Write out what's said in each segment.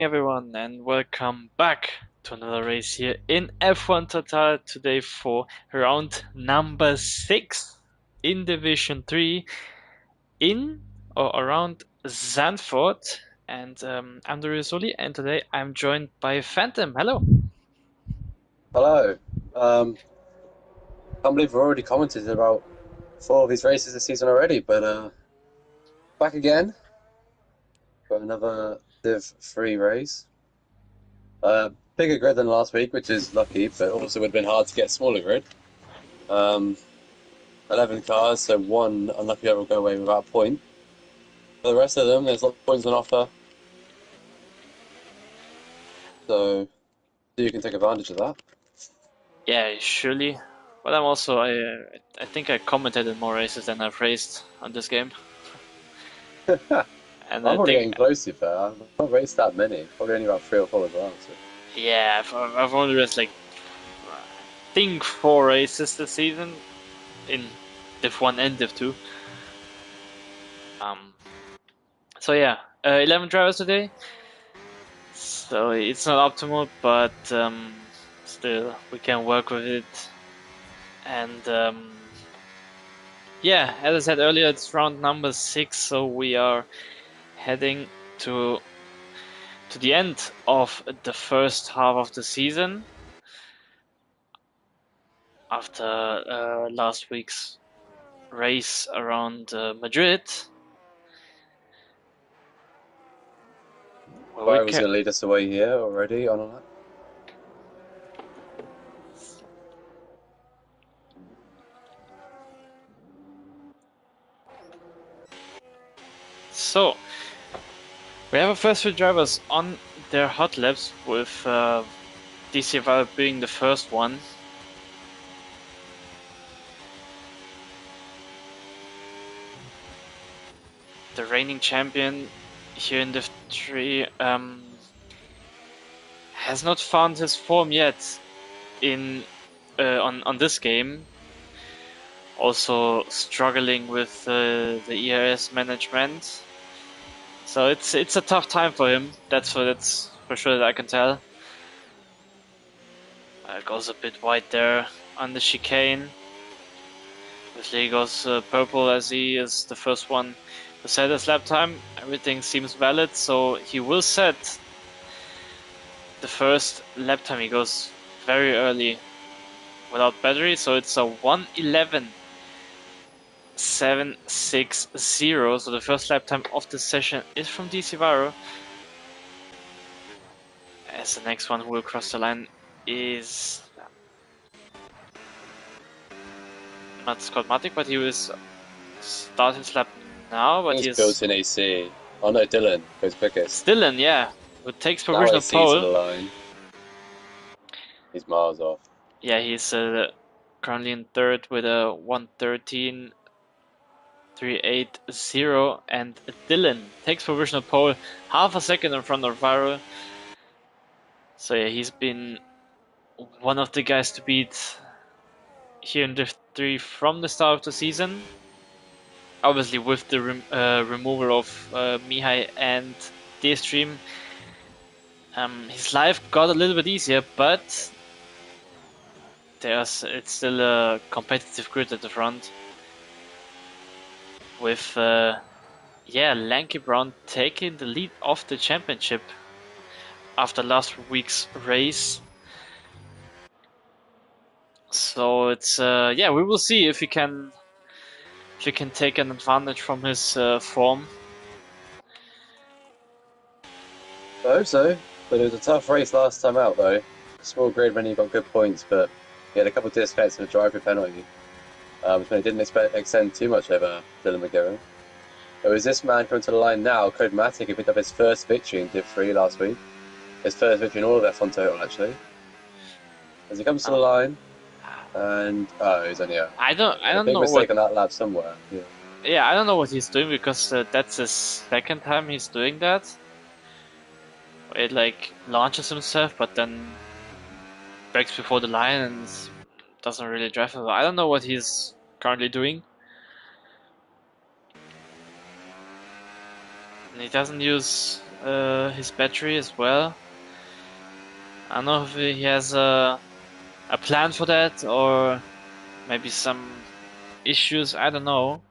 Everyone, and welcome back to another race here in F1 Total today for round number 6 in Division 3 in or around Zandvoort. And I'm the Rizzoli, and today I'm joined by Phantom. Hello. Hello. Can't believe we've already commented about four of these races this season already, but back again for another Div 3 race. Bigger grid than last week, which is lucky, but also would have been hard to get a smaller grid. Um, 11 cars, so one unlucky driver will go away without a point. For the rest of them, there's lots of points on offer, so you can take advantage of that. Yeah, surely. But I think I commented in more races than I've raced on this game. I'm And I probably think, getting close to that. I've not raced that many, probably only about three or four as well. So. yeah, I've only raced like think 4 races this season in Div 1 and Div 2. Um, so yeah, 11 drivers today. So it's not optimal, but still we can work with it. And yeah, as I said earlier, it's round number 6, so we are heading to the end of the first half of the season after last week's race around Madrid. Where we Byron was can. going to lead us away here already on that. So, we have our first three drivers on their hot laps, with DC Valve being the first one. The reigning champion here in the 3 has not found his form yet in on this game. Also struggling with the ERS management. So it's a tough time for him. That's for sure that I can tell. Goes a bit wide there on the chicane. Obviously he goes purple as he is the first one to set his lap time. Everything seems valid, so he will set the first lap time. He goes very early without battery, so it's a 1:11.760. So the first lap time of the session is from DC Varo. As the next one who will cross the line is not Scott Matic, but he will start his lap now. But He's he is built in AC. Oh no, Dylan goes quickest. still in, yeah, who takes Now provisional AC to pole. the line. He's miles off. Yeah, he's currently in third with a 1:13.380, and Dylan takes provisional pole half a second in front of Varo. So yeah, he's been one of the guys to beat here in Div 3 from the start of the season. Obviously, with the removal of Mihai and Daystream, his life got a little bit easier, but it's still a competitive grid at the front. With Lanky Brown taking the lead of the championship after last week's race. So it's we will see if he can take an advantage from his form. I hope so, but it was a tough race last time out though. Small grid when he got good points, but he had a couple of disfets and a driver penalty, which meant he didn't extend too much over Dylan McGivern. But was this man coming to the line now? Code Matic, who picked up his first victory in Div 3 last week. His first victory in all of F1 total, actually. As he comes to the line, and he's only I a don't big know what. mistake on that lap somewhere. Yeah. Yeah, I don't know what he's doing, because that's his second time he's doing that. It like launches himself, but then breaks before the line and doesn't really drive. I don't know what he's currently doing. And he doesn't use his battery as well. I don't know if he has a plan for that or maybe some issues. I don't know.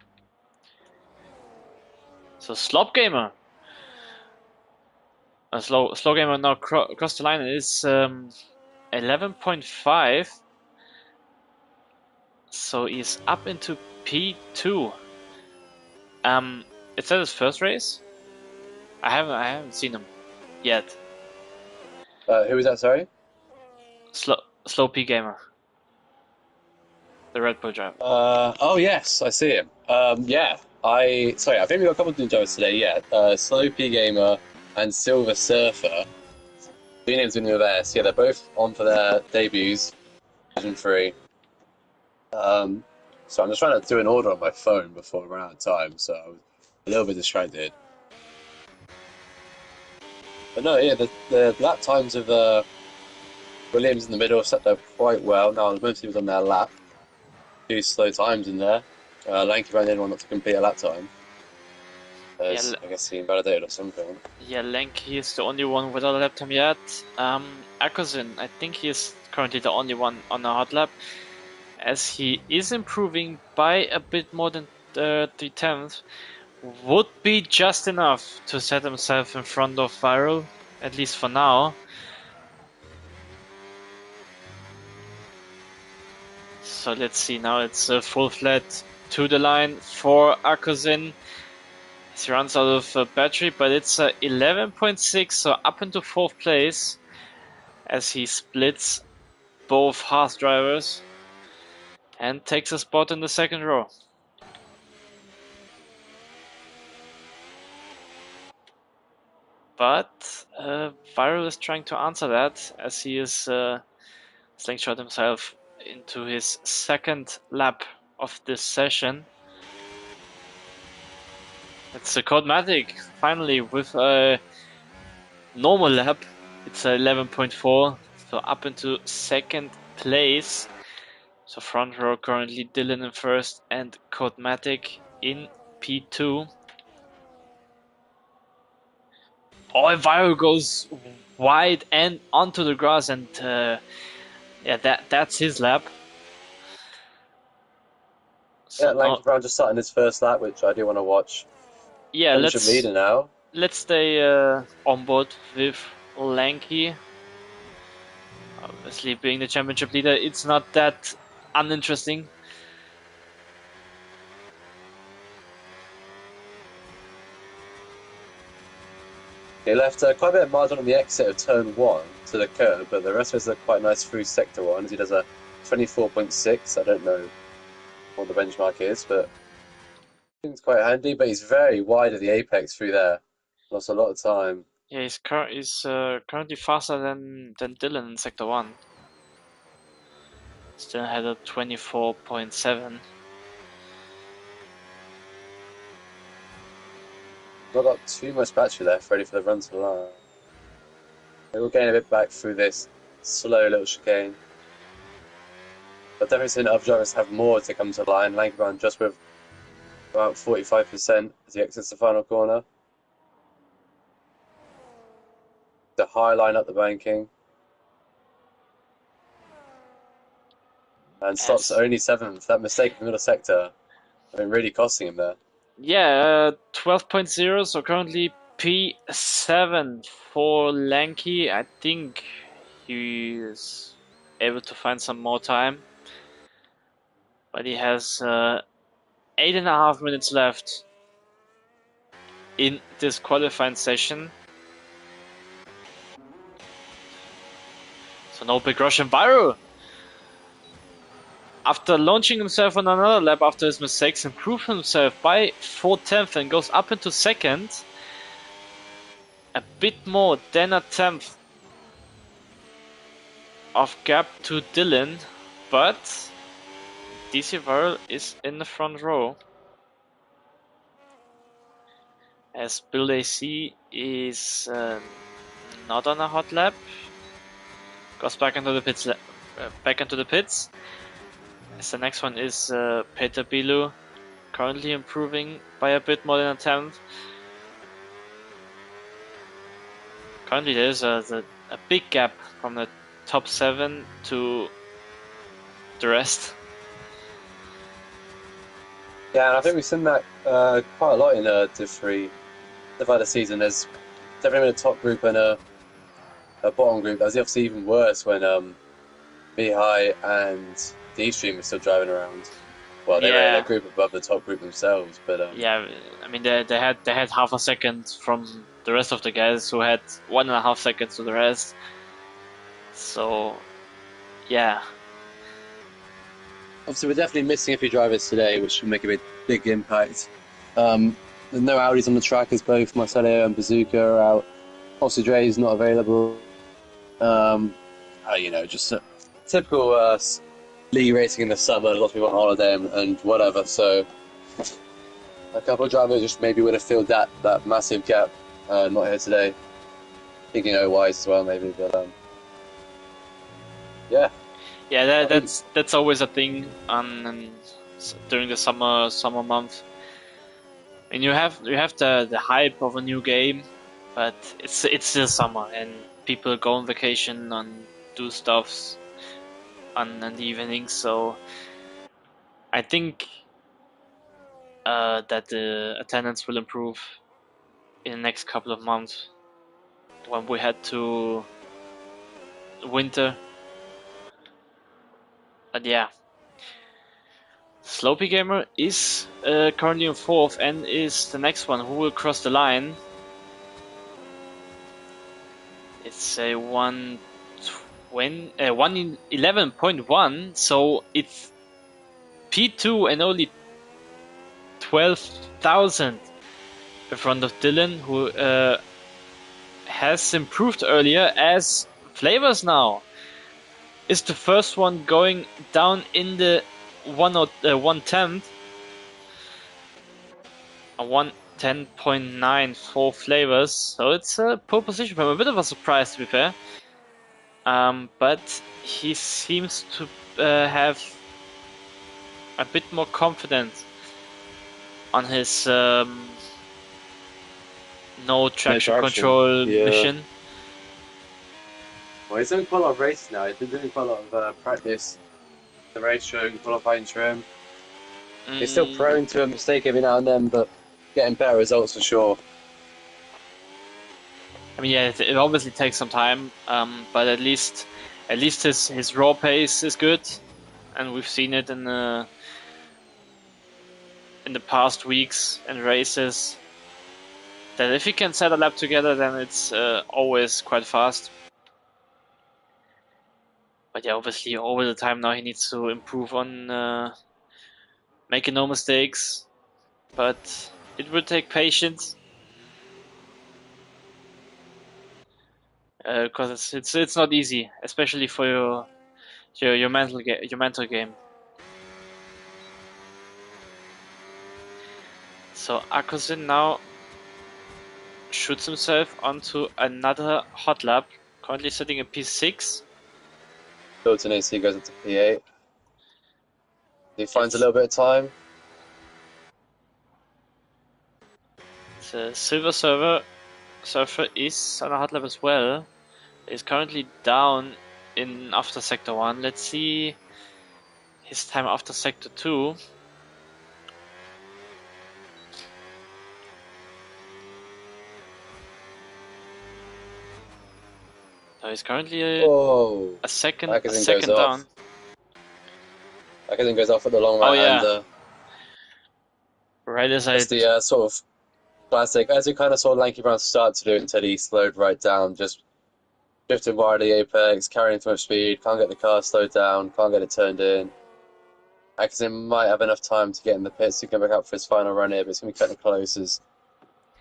So Slop Gamer, slow Gamer now crossed the line. It's 11.5. So he's up into P2. Is that his first race? I haven't seen him yet. Who was that? Sorry. Slow P Gamer, the Red Bull driver. Oh yes, I see him. Yeah, I think we got a couple of new drivers today. Yeah, Slow P Gamer and Silver Surfer. Two names in the S. Yeah, they're both on for their debuts, Division 3. So I'm just trying to do an order on my phone before I run out of time, so I was a little bit distracted. But no, yeah, the lap times of Williams in the middle set up quite well. Now most people on their lap. Two slow times in there. Lanky ran the only one not to complete a lap time. As I guess he invalidated or something. Yeah, Lanky is the only one without a lap time yet. Akosin, I think he is currently the only one on a hot lap, as he is improving by a bit more than 3/10. Would be just enough to set himself in front of Viral, at least for now. So let's see, now it's a full flat to the line for Akosin. He runs out of battery, but it's 11.6, so up into 4th place as he splits both Haas drivers and takes a spot in the 2nd row. But Viral is trying to answer that as he is slingshot himself into his 2nd lap of this session. It's a Codematic finally with a normal lap. It's 11.4, so up into 2nd place. So front row currently Dylan in 1st and Codematic in P2. Oh, Viral goes wide and onto the grass, and yeah, that's his lap. So yeah, Lanky Brown just starting his first lap, which I do want to watch. Yeah, Championship leader now. Let's stay on board with Lanky. Obviously, being the championship leader, it's not that uninteresting. He left quite a bit of margin on the exit of turn 1 to the curb, but the rest of it is quite nice through sector 1 as he does a 24.6. I don't know what the benchmark is, but it's quite handy. But he's very wide at the apex through there. Lost a lot of time. Yeah, he's currently faster than Dylan in sector 1. Still had a 24.7. Not got too much battery left, ready for the run to the line. We'll gain a bit back through this slow little chicane. But definitely seen other drivers have more to come to the line. Lanky Brown just with about 45% as he exits the final corner. The high line up the banking. And stops only 7th. That mistake in the middle sector, I mean, really costing him there. Yeah, 12.0, so currently P7 for Lanky. I think he is able to find some more time. But he has 8.5 minutes left in this qualifying session. So no big rush in Viral. After launching himself on another lap after his mistakes, improved himself by 4/10 and goes up into 2nd. A bit more than a 10th of gap to Dylan, but DC Viral is in the front row. As Bill AC is not on a hot lap. Goes back into the pits. As the next one is Peter Bilu, currently improving by a bit more than a 10th. Currently, there's a big gap from the top 7 to the rest. Yeah, and I think we've seen that quite a lot in Div 3 so far this season. There's definitely been a top group and a bottom group. That was obviously even worse when Mihai and D-Stream were still driving around. Well, they were in a Yeah, group above the top group themselves, but yeah. I mean, they had half a second from the rest of the guys who had 1.5 seconds to the rest. So, yeah. obviously we're definitely missing a few drivers today, which will make a big impact. There's no Audis on the track as both Marcelo and Bazooka are out. Obviously Dre's not available. Just typical league racing in the summer. Lots of people on holiday and whatever. So a couple of drivers just maybe would have filled that massive gap. Not here today. Thinking O-wise as well, maybe. But yeah. Yeah, that's always a thing during the summer month. And you have the hype of a new game, but it's still summer and people go on vacation and do stuffs on the evenings. So I think that the attendance will improve in the next couple of months when we head to winter. But yeah, Slopey Gamer is currently in 4th and is the next one who will cross the line. It's a 111.1, so it's P2 and only 12,000 in front of Dylan, who has improved earlier, as Flavors now is the first one going down in the 110th. A 110.9 for Flavors, so it's a pole position for him. A bit of a surprise, to be fair. But he seems to have a bit more confidence on his no traction control mission. Well, he's doing quite a lot of races now. He's been doing quite a lot of practice, the racetrack, qualifying trim. He's still prone to a mistake every now and then, but getting better results for sure. I mean, yeah, it obviously takes some time, but at least his raw pace is good, and we've seen it in the past weeks and races. That if he can set a lap together, then it's always quite fast. But yeah, obviously over the time now he needs to improve on making no mistakes. But it will take patience. Because it's not easy, especially for your mental game. So Akosin now shoots himself onto another hot lap, currently sitting in P6. Built-in AC goes up to P8. He finds a little bit of time. The Silver Surfer is on a hot lap as well. He's currently down in after Sector 1. Let's see his time after Sector 2. So he's currently a second down. Everything goes off at the long right-hander. Right as That's the sort of classic, as you kind of saw Lanky Brown start to do until he slowed right down, just drifted wide of the apex, carrying too much speed, can't get the car slowed down, can't get it turned in. Akazin might have enough time to get in the pits to come back up for his final run here, but it's going to be cutting close as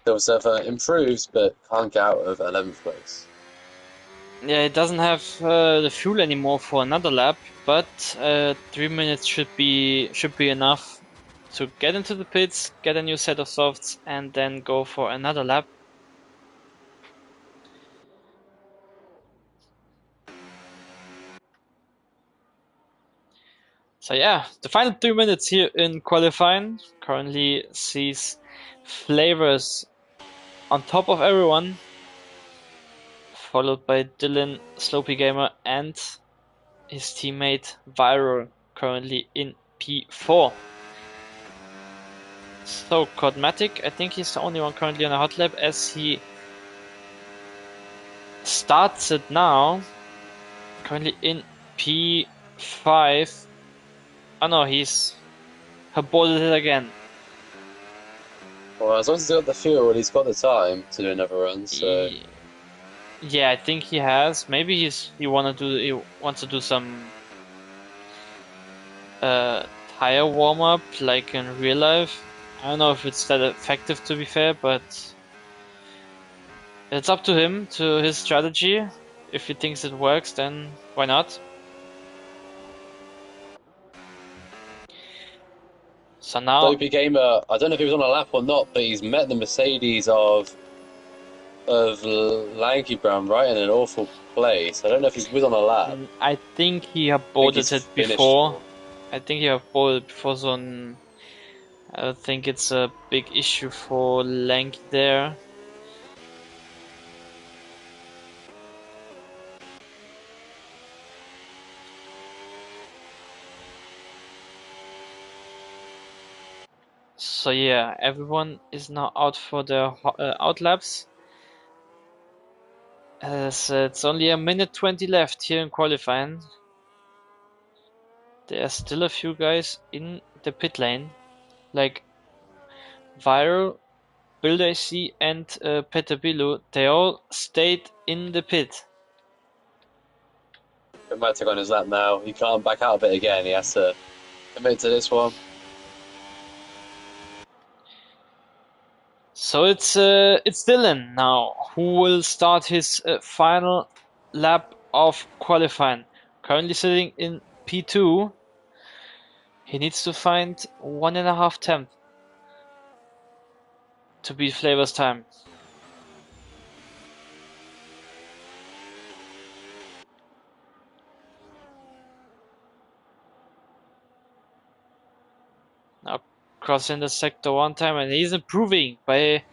Silver Surfer improves, but can't get out of 11th place. Yeah, it doesn't have the fuel anymore for another lap, but 3 minutes should be enough to get into the pits, get a new set of softs, and then go for another lap. So yeah, the final 3 minutes here in qualifying currently sees Flavors on top of everyone. followed by Dylan, Slopey Gamer, and his teammate Viral, currently in P4. So Codmatic, I think he's the only one currently on a hot lap as he starts it now. Currently in P5. Oh no, he's aborted it again. Well, as long as he's got the fuel, he's got the time to do another run. So Yeah, I think he has. Maybe he wants to do some tire warm up like in real life. I don't know if it's that effective, to be fair, but it's up to him, to his strategy. If he thinks it works, then why not? So now, Dopey Gamer, I don't know if he was on a lap or not, but he's met the Mercedes of Lanky Brown right in an awful place. I don't know if he was on a lap. I think he I think aborted he's it finished. before. I think he aborted before, so I don't think it's a big issue for Lanky there. So yeah, everyone is now out for their out laps. So it's only a minute 20 left here in qualifying. There are still a few guys in the pit lane, like Viral, Build AC, and Petabilu. They all stayed in the pit. It might take on his lap now. He can't back out of it again. He has to commit to this one. So it's Dylan now who will start his final lap of qualifying. Currently sitting in P2. He needs to find 1.5 tenths to beat Flavor's time. Now crossing the sector 1 time, and he's improving by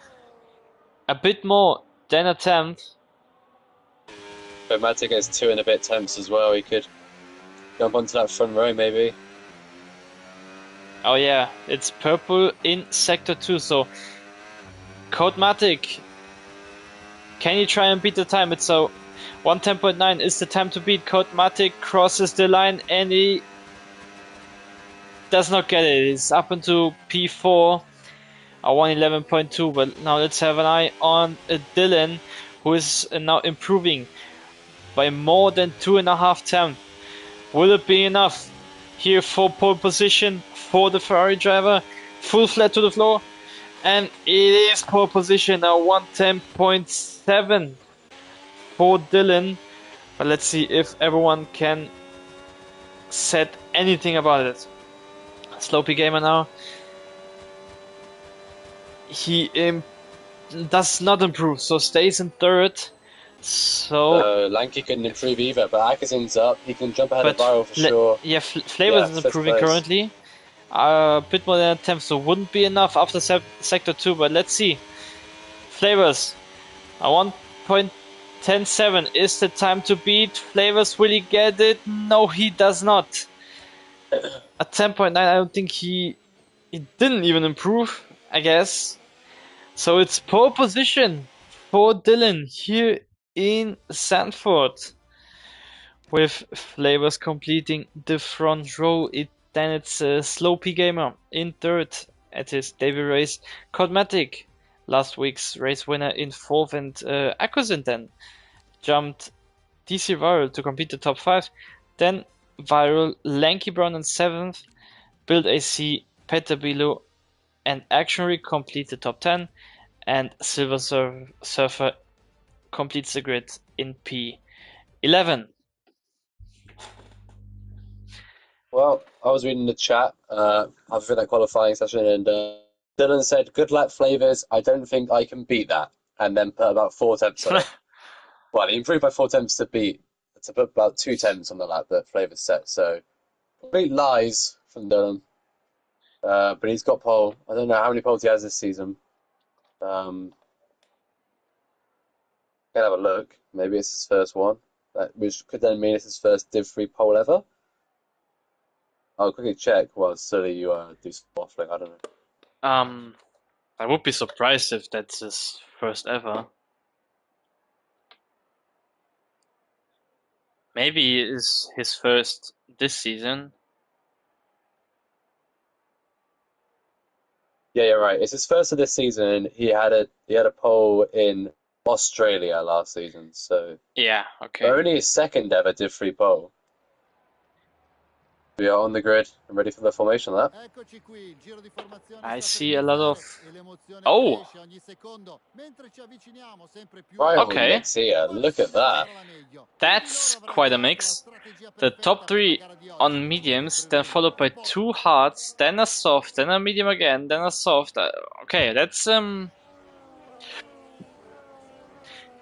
a bit more than a tenth. But Matic has 2 and a bit temps as well. He could jump onto that front row maybe. Oh yeah, it's purple in sector 2, so Codematic, can you try and beat the time? It's so 110.9 is the time to beat. Codematic crosses the line and he does not get it. It's up into P4, a 111.2, but now let's have an eye on Dylan, who is now improving by more than 2.5 tenths. Will it be enough here for pole position for the Ferrari driver? Full flat to the floor, and it is pole position, a 110.7 for Dylan. But let's see if everyone can set anything about it. Slopey Gamer now. He does not improve, so stays in third. So Lanky couldn't improve either, but Akazin's up. He can jump ahead of Viral for sure. yeah, Flavors is improving currently. A bit more than a tenth, so wouldn't be enough after sector 2, but let's see. Flavors, a 1.107 is the time to beat. Flavors, will he get it? No, he does not. A 10.9, I don't think he didn't even improve, I guess. So it's pole position for Dylan here in Zandvoort. With Flavors completing the front row, then it's Slopey Gamer in third at his debut race. Codmatic, last week's race winner, in fourth, and Akuzin then jumped DC Viral to complete the top 5. Then Viral, Lanky Brown in 7th, Build AC, Petabilo, and Actionary complete the top 10, and Silver Surfer completes the grid in P11. Well, I was reading the chat after that qualifying session, and Dylan said, "Good luck, Flavors. I don't think I can beat that." And then put about 4 temps on it. Well, he improved by 4 temps to put about 2 temps on the lap that Flavors set. So complete lies from Dylan. But he's got pole. I don't know how many poles he has this season. Can have a look. Maybe it's his first one, which could then mean it's his first Div 3 pole ever. I'll quickly check while Sully you do some waffling. I don't know. I would be surprised if that's his first ever. Maybe it is his first this season. Yeah, you're right. It's his first of this season. He had a pole in Australia last season, so Yeah, okay. only his second ever Div 3 pole. We are on the grid and ready for the formation lap. Eccoci qui, il giro di formazione I sta per see a lot of. iniziare e l'emozione Oh, cresce ogni secondo mentre ci avviciniamo sempre più alla Rival okay. meta. mix here. Look at that. That's quite a mix. The top three on mediums, then followed by two hards, then a soft, then a medium again, then a soft. Okay, that's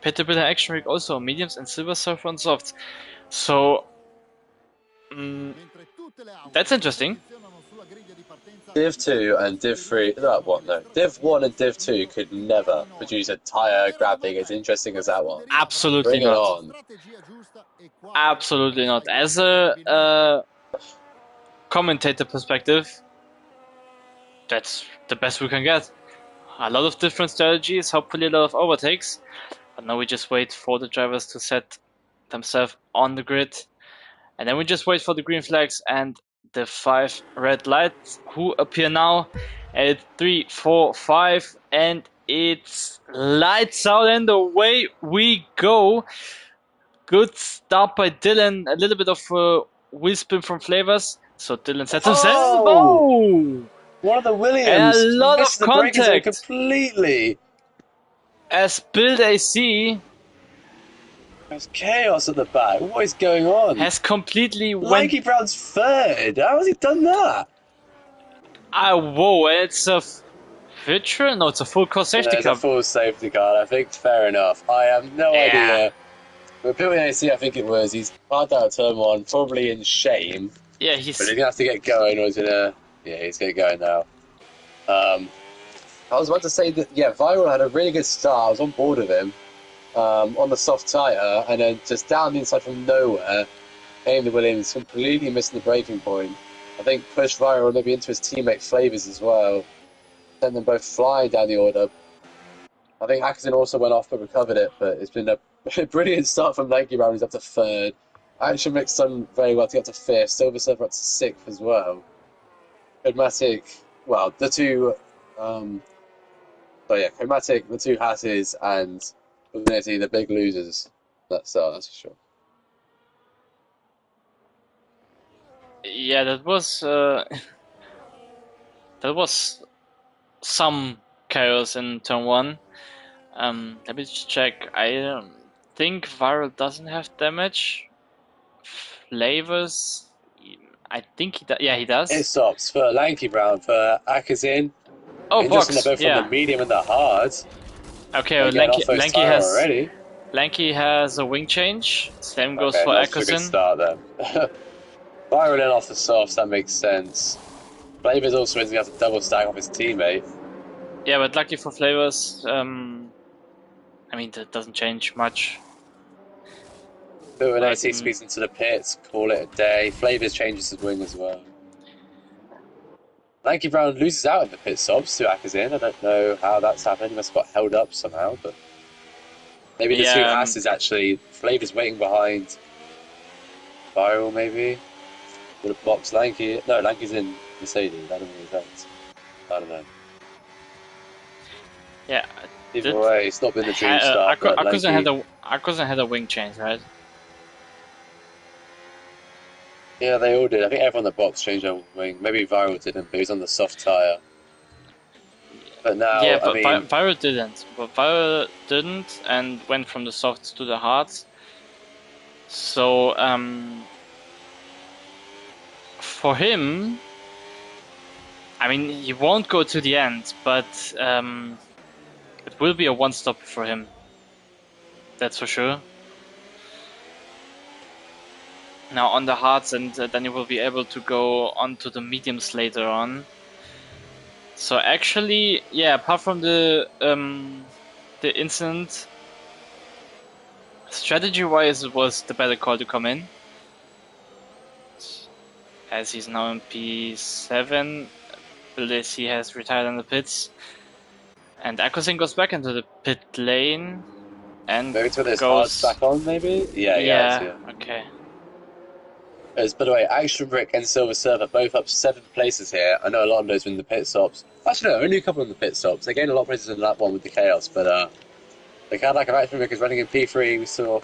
Peterbilt Action Rig also on mediums and Silver Surfer on softs. So that's interesting. Div 2 and Div 3, no, what, no. Div 1 and Div 2 could never produce a tire grabbing as interesting as that one. Absolutely Bring it not. on. Absolutely not. As a commentator perspective, that's the best we can get. A lot of different strategies, hopefully a lot of overtakes. But now we just wait for the drivers to set themselves on the grid. And then we just wait for the green flags and the 5 red lights, who appear now at 3, 4, 5, and it's lights out and away we go. Good start by Dylan, a little bit of wheel spin from Flavors. So Dylan sets himself. Oh! One of the And a Williams lot missed of the braking zone contact. completely. As Build AC There's chaos at the back. What is going on? has completely Lanky Brown's third. How has he done that? whoa, it's a feature? No, it's a full car safety There's a car. full safety car. I think fair enough. I have no idea. But Pillman AC, I think it was. He's parked out of turn one, probably in shame. Yeah, But he's gonna have to get going, or he's gonna. Yeah, he's getting going now. I was about to say that, yeah, Viral had a really good start. I was on board with him on the soft tyre, and then just down the inside from nowhere came the Williams, completely missing the braking point. I think pushed Viral maybe into his teammate Flavors as well. Sent them both flying down the order. I think Atkinson also went off but recovered it, but it's been a brilliant start from Lanky Brown. He's up to third. Action Mix done very well to get to fifth. Silver Surfer up to sixth as well. Chromatic, well, the two. So yeah, Chromatic, the two Hasses, and Luminity, the big losers. That's for sure. Yeah, that was that was some chaos in turn one. Let me just check. I think Viral doesn't have damage. Flavors, I think he does. Yeah, he does. It stops for Lanky Brown, for Akazin. Oh, Interesting, box. they're both Yeah. from the medium and the hard. Okay, They get off those Lanky tire has already. Lanky has a wing change. Same goes Okay, for that's a good Ackerson. start then. Viral in off the softs, that makes sense. Flavors also ends up to double stack off his teammate. Yeah, but lucky for Flavors, I mean that doesn't change much. But when AC speeds into the pits, call it a day. Flavors changes his wing as well. Lanky Brown loses out in the pit stops to Akazin. I don't know how that's happened. He must have got held up somehow, but maybe the two Hasses actually. Flavors waiting behind Viral, maybe. Would have boxed Lanky. No, Lanky's in Mercedes. That doesn't make sense. I don't know. Yeah. Either way, it's not been the dream start. Akkerson had a wing change, right? Yeah, they all did. I think everyone in the box changed their wing. Maybe Viral didn't, but he was on the soft tyre. But now, yeah, but I mean, Viral didn't. But Viral didn't and went from the softs to the hards. So, for him, I mean, he won't go to the end, but it will be a one-stop for him. That's for sure. Now on the hards, and then he will be able to go on to the mediums later on. So actually, yeah, apart from the incident strategy-wise, it was the better call to come in. As he's now in P7, Bilisi has retired in the pits. And Akosin goes back into the pit lane. And Maybe to this goes... hearts back on, maybe? Yeah, I see it. Okay. By the way, Action Brick and Silver Surfer both up 7 places here. I know a lot of those were in the pit stops. Actually, no, only a couple in the pit stops. They gained a lot of places in that one with the Chaos, but the Cadillac of Action Brick is running in P3. We saw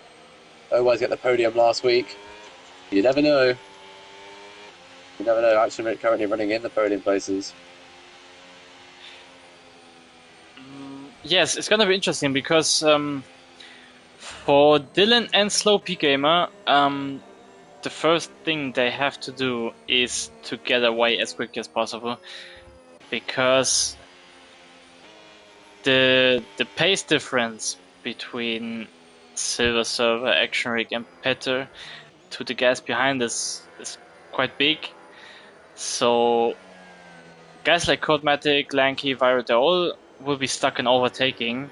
Owais get the podium last week. You never know. You never know. Action Brick currently running in the podium places. Yes, it's gonna be interesting because for Dylan and Slow P Gamer, the first thing they have to do is to get away as quickly as possible, because the pace difference between Silver Surfer, Action Rig, and Petter to the guys behind is quite big. So guys like Codematic, Lanky, Viro, they all will be stuck in overtaking,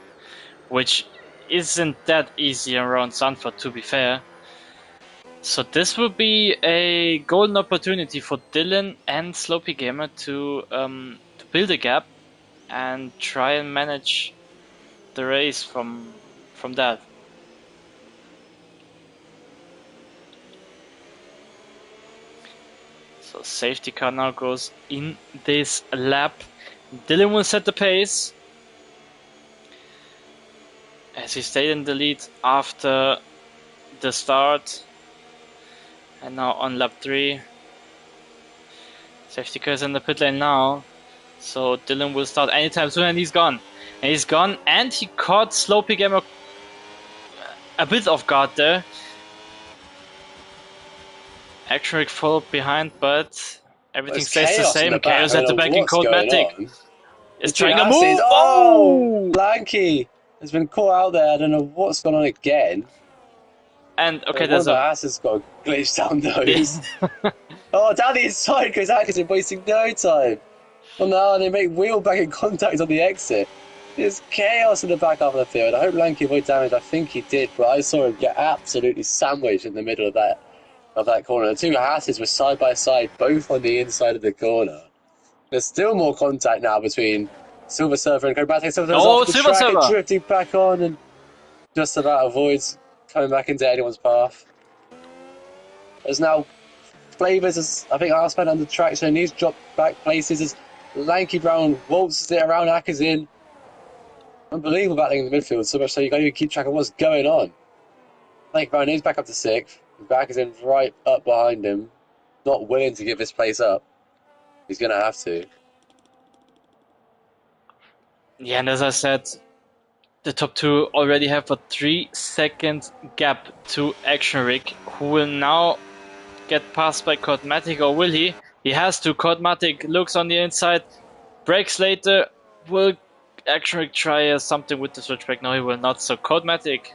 which isn't that easy around Zandvoort, to be fair. So this will be a golden opportunity for Dylan and Slopey Gamer to build a gap and try and manage the race from that. So safety car now goes in this lap. Dylan will set the pace as he stayed in the lead after the start. And now on lap 3. Safety car is in the pit lane now. So Dylan will start anytime soon, and he's gone. And he's gone, and he caught Slopey Gamer a bit off guard there. Action Rig followed behind, but everything stays the same. Chaos at the back in Codematic is trying to move. Oh! Lanky has been caught out there. I don't know what's going on again. And okay, there's one of the asses got a glitch down those. Oh, down the inside goes Atkinson, wasting no time. Well, now they make wheel banging contact on the exit. There's chaos in the back half of the field. I hope Lanky avoided damage. I think he did, but I saw him get absolutely sandwiched in the middle of that corner. The two asses were side by side, both on the inside of the corner. There's still more contact now between Silver Surfer and Codematic. Silver Surfer's off the Silver track Surfer! And drifting back on and just about avoids coming back into anyone's path. There's now Flavors, as I think Arspan under traction, and he's dropped back places as Lanky Brown waltzes it around Akazin. Unbelievable battling in the midfield, so much so you can't even keep track of what's going on. Lanky Brown is back up to 6th. Akazin right up behind him, not willing to give this place up. He's going to have to. Yeah, and as I said, the top 2 already have a 3-second gap to Action Rig, who will now get passed by Codematic, or will he? He has to. Codematic looks on the inside, brakes later. Will Action Rig try something with the switchback? No, he will not. So Codematic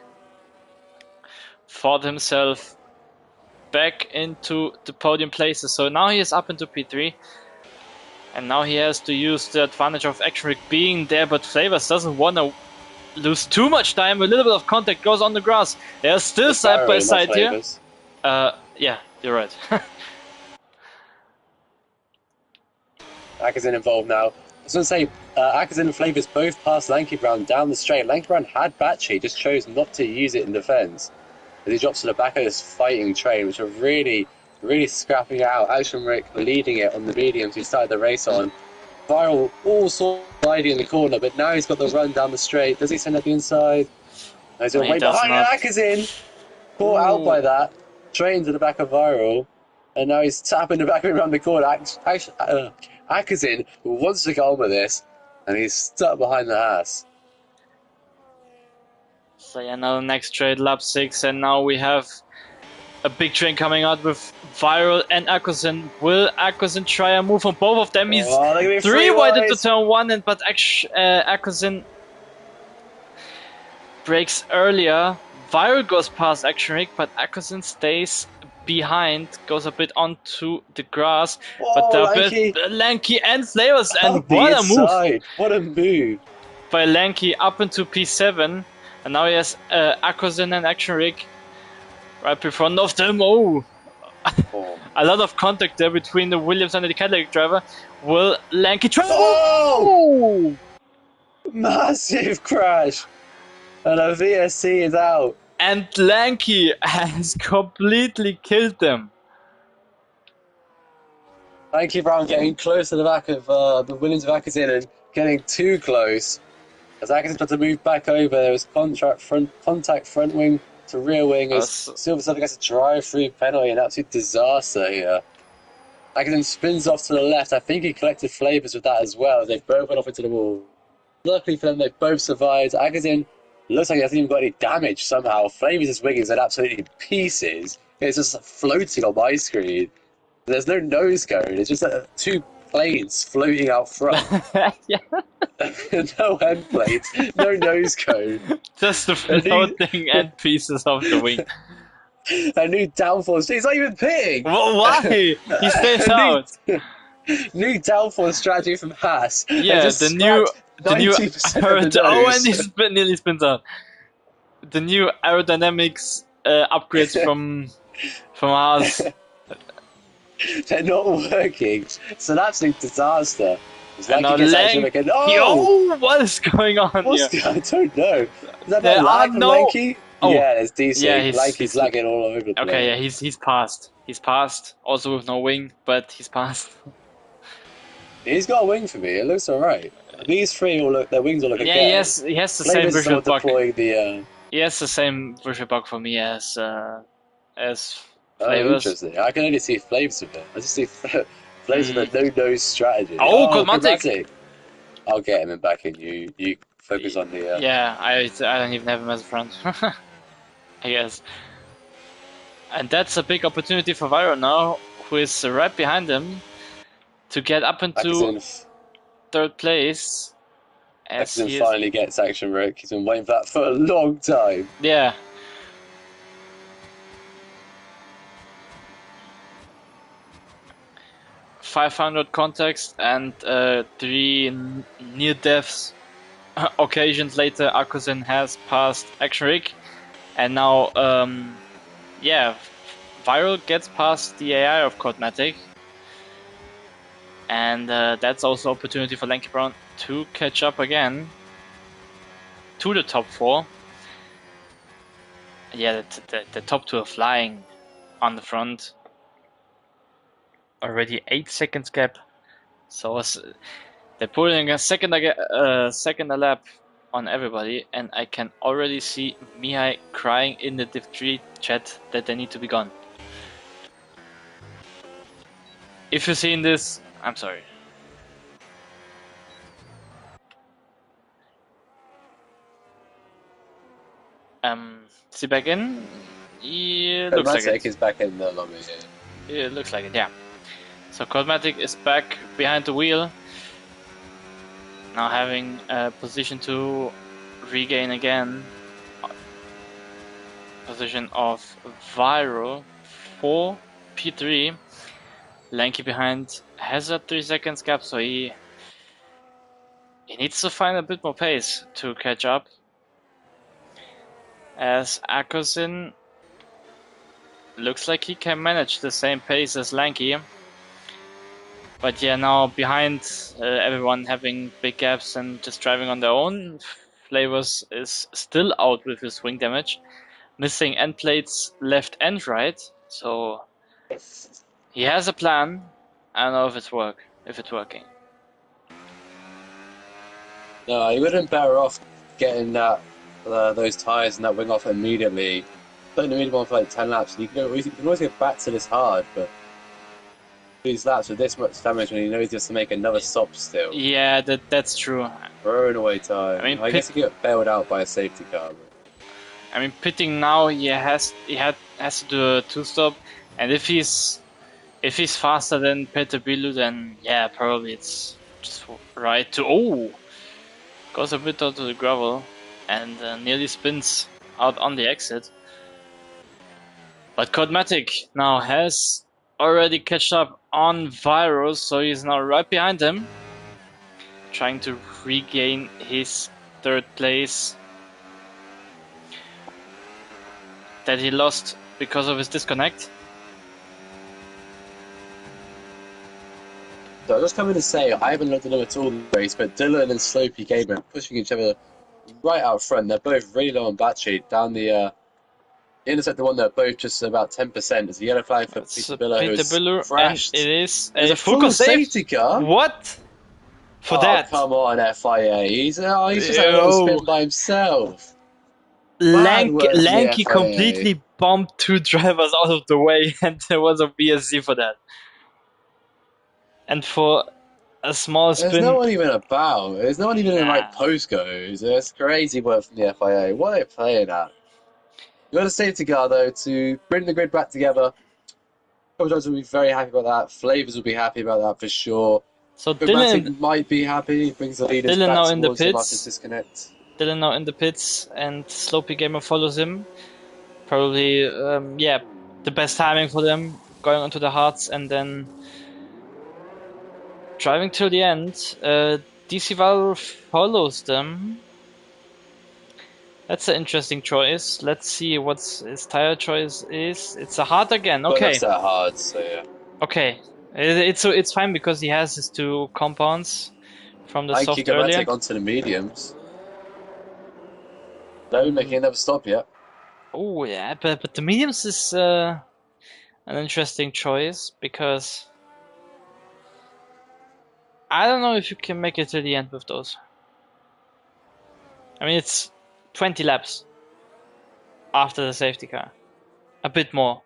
fought himself back into the podium places. So now he is up into P3. And now he has to use the advantage of Action Rig being there, but Flavors doesn't want to lose too much time. A little bit of contact goes on the grass. They are still side by side here. Yeah, you're right. Akazin involved now. I was going to say, Akazin and Flavors both passed Lanky Brown down the straight. Lanky Brown had Batchy, just chose not to use it in defence. As he drops to the back of this fighting train, which are really scrapping it out. Action Rick leading it on the mediums he started the race on. Viral all sort of sliding in the corner, but now he's got the run down the straight. Does he send up the inside? No, he's way behind Akazin. Caught out by that. Train to the back of Viral. And now he's tapping the back of him around the corner. Akazin wants to go on with this, and he's stuck behind the Haas. So yeah, now the next trade, lap 6, and now we have a big train coming out with Viral and Akazin. Will Akazin try a move on both of them? He's 3 wide into turn 1, but Akazin breaks earlier. Viral goes past Action Rig, but Akazin stays behind, goes a bit onto the grass. But Lanky and Flavors, and what a move! What a move by Lanky up into P7. And now he has Akosin and Action Rig right in front of them. Oh! Oh. A lot of contact there between the Williams and the Cadillac driver. Will Lanky try? Oh! Massive crash! And a VSC is out. And Lanky has completely killed them. Lanky Brown getting close to the back of the Williams of Akasin and getting too close. As Akasin's got to move back over, there was contact front wing to rear wing as Silver Surfer gets a drive-through penalty, an absolute disaster here. Akasin spins off to the left. I think he collected flavors with that as well. They both went off into the wall. Luckily for them, they both survived. Akasin looks like he hasn't even got any damage somehow. Flavors' wing is in absolutely pieces. It's just floating on my screen. There's no nose cone. It's just two planes floating out front. Yeah. No end plates, no nose cone. Just the floating end pieces of the wing. A new downforce. He's not even pitting. Well, why? He stays out. New downforce strategy from Haas. Yeah, the new oh, and he nearly spins out. The new aerodynamics upgrades from Haas. They're not working. It's an absolute disaster. It's like he gets action again. Oh, what is going on here? I don't know. Is that lag from Lanky? Oh. Yeah, it's decent. Yeah, Lanky's lagging all over the place. Okay, yeah, he's passed. He's passed. Also with no wing, but he's passed. He's got a wing for me. It looks alright. These three all look. Their wings all look. Yeah, he has the same visual bug. He has the same visual bug for me as Flavors. Oh, interesting. I can only see Flavors of it. I just see Flavors of a no-nose strategy. Oh, Cosmatic! I'll get him in back in. You focus on the. Yeah, I don't even have him as a friend. I guess. And that's a big opportunity for Vyro now, who is right behind him, to get up into third place. As he finally gets Action Rick. He's been waiting for that for a long time. Yeah. .500 contacts and 3 near deaths. Occasions later, Akosin has passed Action Rig, and now, yeah, Viral gets past the AI of Codematic, and that's also opportunity for Lanky Brown to catch up again to the top 4. Yeah, the top 2 are flying on the front. Already 8 seconds gap, so they're pulling a second a lap on everybody, and I can already see Mihai crying in the Div 3 chat that they need to be gone. If you're seeing this, I'm sorry. Is he back in? Yeah, looks like it. Is back in the lobby. Yeah, it looks like it. Yeah. So Cosmatic is back behind the wheel, now having a position to regain again. Position of Vyro for P3. Lanky behind has a 3 seconds gap, so he needs to find a bit more pace to catch up. As Akosin looks like he can manage the same pace as Lanky. But yeah, now behind everyone having big gaps and just driving on their own, Flavors is still out with his wing damage, missing end plates left and right. So he has a plan. I don't know if it's working. No, you wouldn't better off getting that those tires and that wing off immediately. Putting the medium on for like 10 laps. You can always get back to this hard, but these laps with this much damage when he knows he has to make another stop still. Yeah, that's true. Throwing away time. I mean, I guess he could get bailed out by a safety car. But... I mean, pitting now, he has to do a 2-stop, and if he's faster than Peter Bilu, then yeah, probably it's just right to goes a bit out to the gravel and nearly spins out on the exit. But Codematic now has already catched up on Vyro, so he's now right behind him, trying to regain his third place. that he lost because of his disconnect. So I was just coming to say, I haven't looked at them at all in the race, but Dylan and Slopey Gamer pushing each other right out front. They're both really low on battery. Down the interceptor one, they're both just about 10%. There's a yellow flag for It's Peter Biller, who Peter has Biller, and crashed. it is There's a a full save. safety car. What? For Oh, that? come on, FIA. He's just had a little Ew. spin by himself. Bad work from the Lanky FIA. completely bumped two drivers out of the way, and there was a VSC for that. And for a small There's spin, no one even about. There's no one even in the right nah. postcodes. That's crazy work from the FIA. What are they playing at? You got a safety car though to bring the grid back together. Couple drivers will be very happy about that. Flavors will be happy about that for sure. So Pragmatic might be happy. Brings the leaders Dylan back now in the towards him after his pits. disconnect. Dylan now in the pits, and Slopey Gamer follows him. Probably, yeah, the best timing for them, going onto the hards and then driving till the end. DC Val follows them. That's an interesting choice. Let's see what his tire choice is. It's a hard again. But Okay. that's that hard, so yeah. Okay. It's fine because he has his two compounds from the soft earlier. Pragmatic onto the mediums. No, making another stop yet. Oh yeah, but the mediums is an interesting choice because I don't know if you can make it to the end with those. I mean, it's 20 laps after the safety car. A bit more.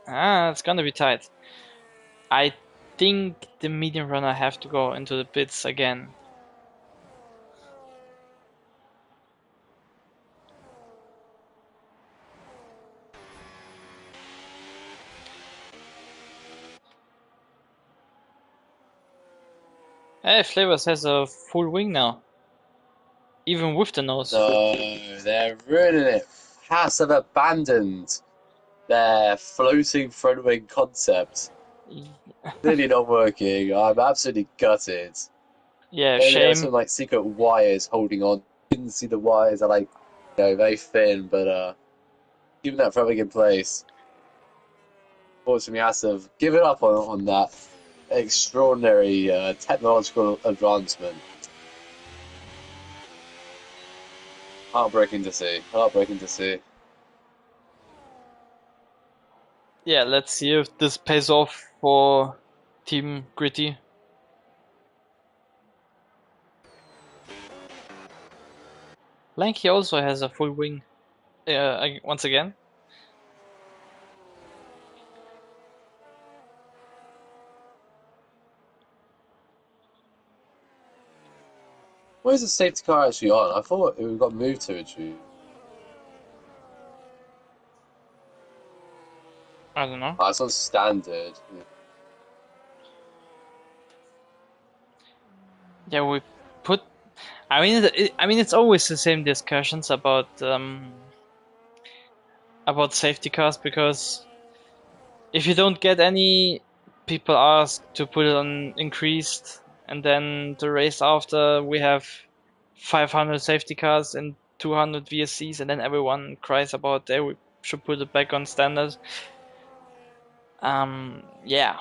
It's gonna be tight. I think the medium runner have to go into the pits again. Hey, Flavors has a full wing now. Even with the nose. No, they're ruining it. Haas have abandoned their floating front wing concept. Clearly not working. I'm absolutely gutted. Yeah, Maybe there are shame. some like secret wires holding on. You can see the wires are like, very thin, but keeping that front wing in place. Unfortunately, Haas have given up on that extraordinary technological advancement. Heartbreaking to see. Heartbreaking to see. Yeah, let's see if this pays off for Team Gritty. Lanky also has a full wing. Once again. Where's the safety car actually on? I thought it got moved to it. I don't know. Oh, it's on standard. Yeah, we put. I mean, it's always the same discussions about safety cars because if you don't get any, people ask to put it on increased, and then the race after we have 500 safety cars and 200 VSCs, and then everyone cries about, hey, we should put it back on standard. Yeah.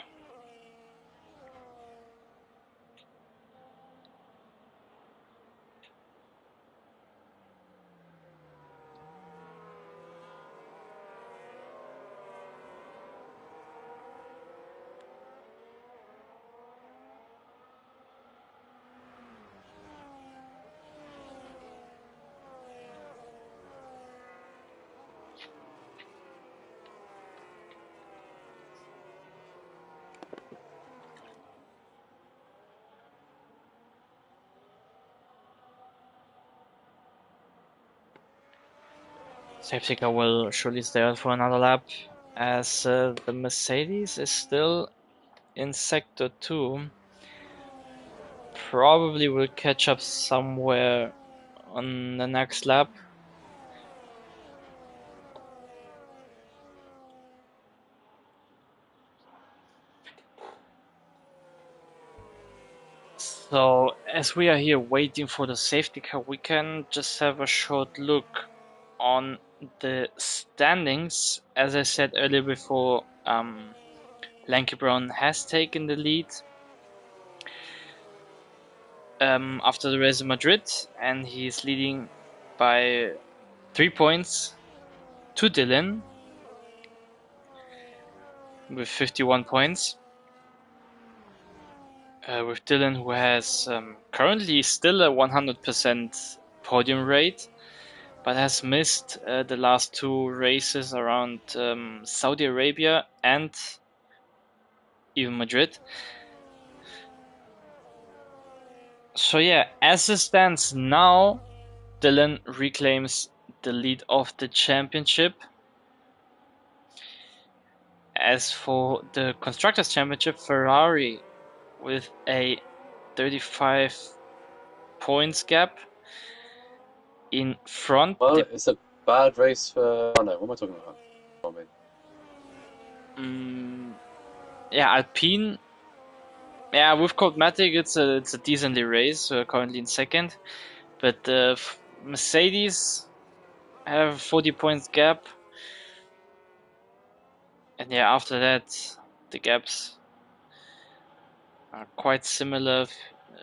Safety car will surely stay out for another lap, as the Mercedes is still in sector 2. Probably will catch up somewhere on the next lap. So as we are here waiting for the safety car, we can just have a short look on the standings, as I said earlier before, Lanky Brown has taken the lead after the race in Madrid, and he's leading by 3 points to Dylan with 51 points. With Dylan, who has currently still a 100% podium rate, but has missed the last 2 races around Saudi Arabia and even Madrid. So yeah, as it stands now, Dylan reclaims the lead of the championship. As for the Constructors' Championship, Ferrari with a 35 points gap in front. Well, it's a bad race for. Oh no, what am I talking about? Oh, Yeah, Alpine. Yeah, with Codematic, it's a decently race. We're currently in second, but Mercedes have a 40 points gap, and yeah, after that, the gaps are quite similar,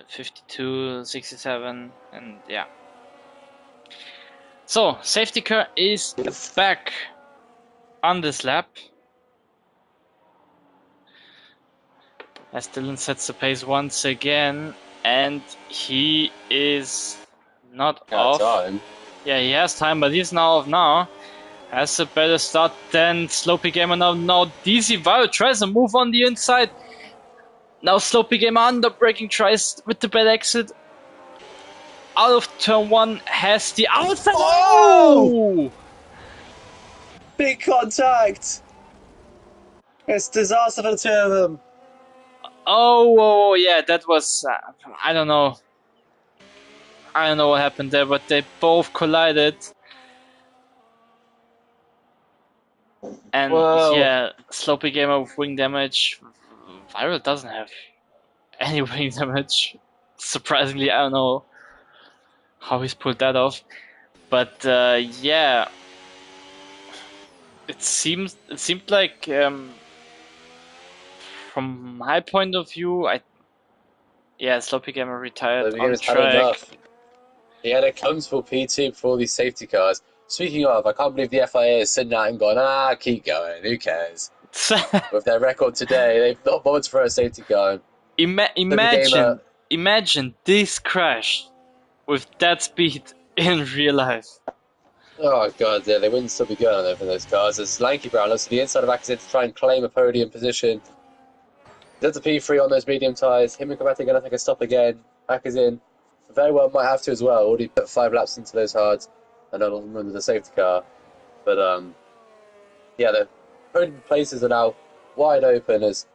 52, 67, and yeah. So, safety car is back on this lap. As Dylan sets the pace once again, and he is not off. Time. Yeah, he has time, but he's now off now. Has a better start than Sloppy Gamer now. Now DC Vio tries to move on the inside. Now Sloppy Gamer under braking, tries with the bad exit. Out of turn 1, has the outside. Oh! Big contact! It's disaster for the 2 of them. Oh, yeah, that was, I don't know. I don't know what happened there, but they both collided. And yeah, Sloppy Gamer with wing damage. Viral doesn't have any wing damage. Surprisingly, I don't know how he's pulled that off. But yeah, it seemed like from my point of view, Sloppy Gamer retired on track. He had a comfortable P2 for all these safety cars. Speaking of, I can't believe the FIA is sitting out and going, keep going, who cares? With their record today, they've not bothered to throw a safety car. Imagine this crash with that speed in real life. Oh god, yeah, they wouldn't still be going on over those cars. As Lanky Brown looks to the inside of Accident to try and claim a podium position. Does a P3 on those medium tyres. Him and Komatic going to take a stop again. Back is in. Very well might have to as well. Already put 5 laps into those hards. And not under the safety car. But yeah, the podium places are now wide open as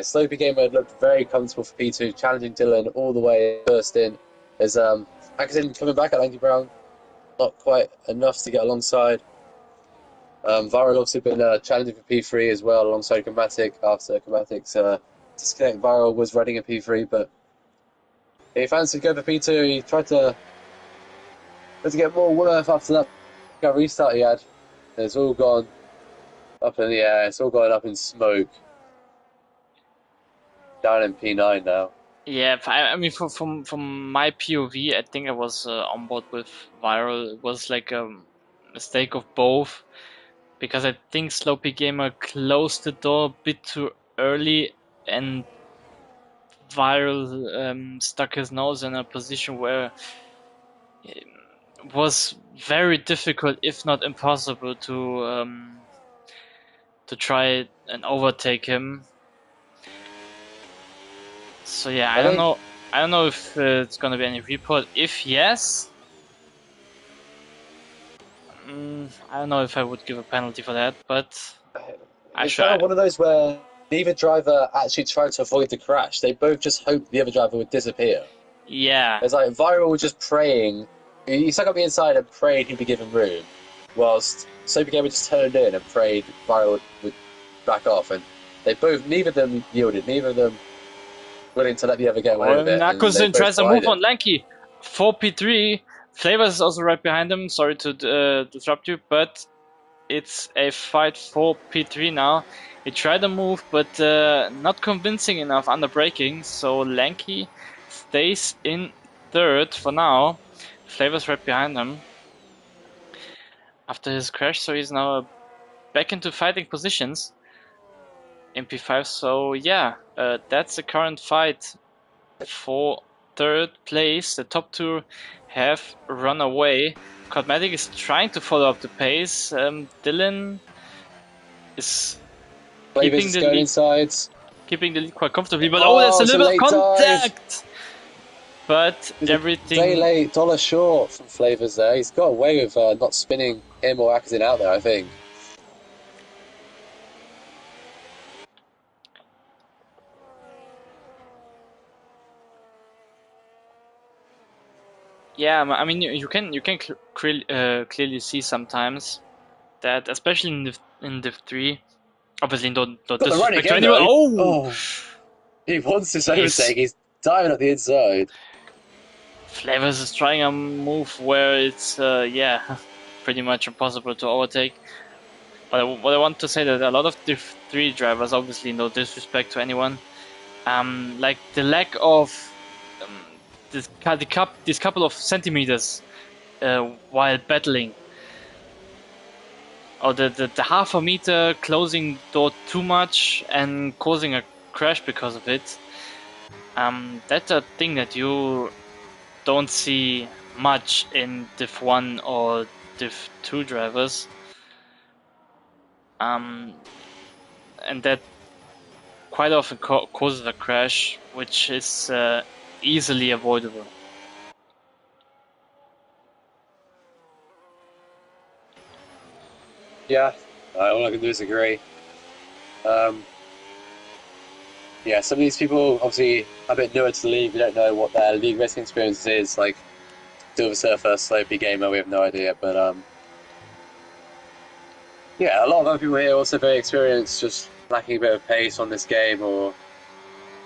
Sloppy Gamer looked very comfortable for P2, challenging Dylan all the way first in. As Accident coming back at Lanky Brown. Not quite enough to get alongside. Viral also been challenging for P3 as well alongside Chromatic after Chromatic's disconnect. Viral was running a P3, but he fancied going for P2. He tried to get more worth after that restart he had. It's all gone up in the air. It's all gone up in smoke. Down in P9 now. Yeah, I mean, from my POV, I think I was on board with Viral. It was like a mistake of both, because I think Sloppy Gamer closed the door a bit too early, and Viral stuck his nose in a position where it was very difficult, if not impossible, to try and overtake him. So yeah, I don't know if it's gonna be any report. If yes, I don't know if I would give a penalty for that, but It's kind of one of those where neither driver actually tried to avoid the crash. They both just hoped the other driver would disappear. Yeah. It's like Viral was just praying. He stuck up the inside and prayed he'd be given room, whilst Sloppy Gamer just turned in and prayed Viral would back off. And neither of them yielded. Neither of them willing to let the other get away with it. Nakosin tries to move on Lanky. 4P3, Flavors is also right behind him. Sorry to disrupt you, but it's a fight for P3 now. He tried a move, but not convincing enough under braking. So Lanky stays in third for now. Flavors right behind him after his crash, so he's now back into fighting positions in P5. So yeah, that's the current fight for third place. The top two have run away. Cosmetic is trying to follow up the pace. Dylan is Flavors is going inside. keeping the lead quite comfortably, but there's a little bit of contact! But everything... Day late, dollar short from Flavors there. He's got away with not spinning him or Akasin out there, I think. Yeah, I mean, you can clearly see sometimes that, especially in Div 3, obviously don't disrespect to anyone. Oh! He wants this overtake. He's diving at the inside. Flavors is trying a move where it's pretty much impossible to overtake. But what I want to say that a lot of Div 3 drivers, obviously no disrespect to anyone, like the lack of this couple of centimeters while battling, or the half a meter closing door too much and causing a crash because of it. That's a thing that you don't see much in Div 1 or Div 2 drivers. And that quite often causes a crash, which is easily avoidable. Yeah, all I can do is agree. Yeah, some of these people obviously a bit newer to the league. We don't know what their league racing experience is. Like Silver Surfer, Slopey Gamer, we have no idea. But yeah, a lot of other people here are also very experienced, just lacking a bit of pace on this game, or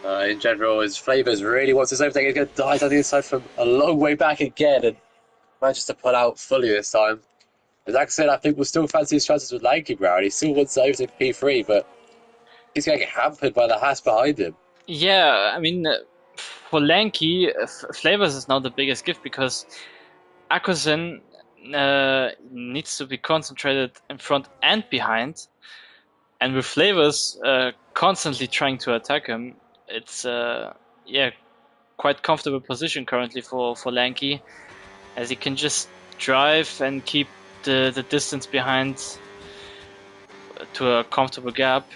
in general, his Flavors really wants his overtake. He's going to dive on the inside from a long way back again and manages to pull out fully this time. As I said, I think we'll still fancy his chances with Lanky Brown. He still wants to overtake P3, but he's going to get hampered by the Haas behind him. Yeah, I mean, for Lanky, Flavors is now the biggest gift because Akosin needs to be concentrated in front and behind. And with Flavors constantly trying to attack him, it's quite comfortable position currently for Lanky, as he can just drive and keep the distance behind to a comfortable gap.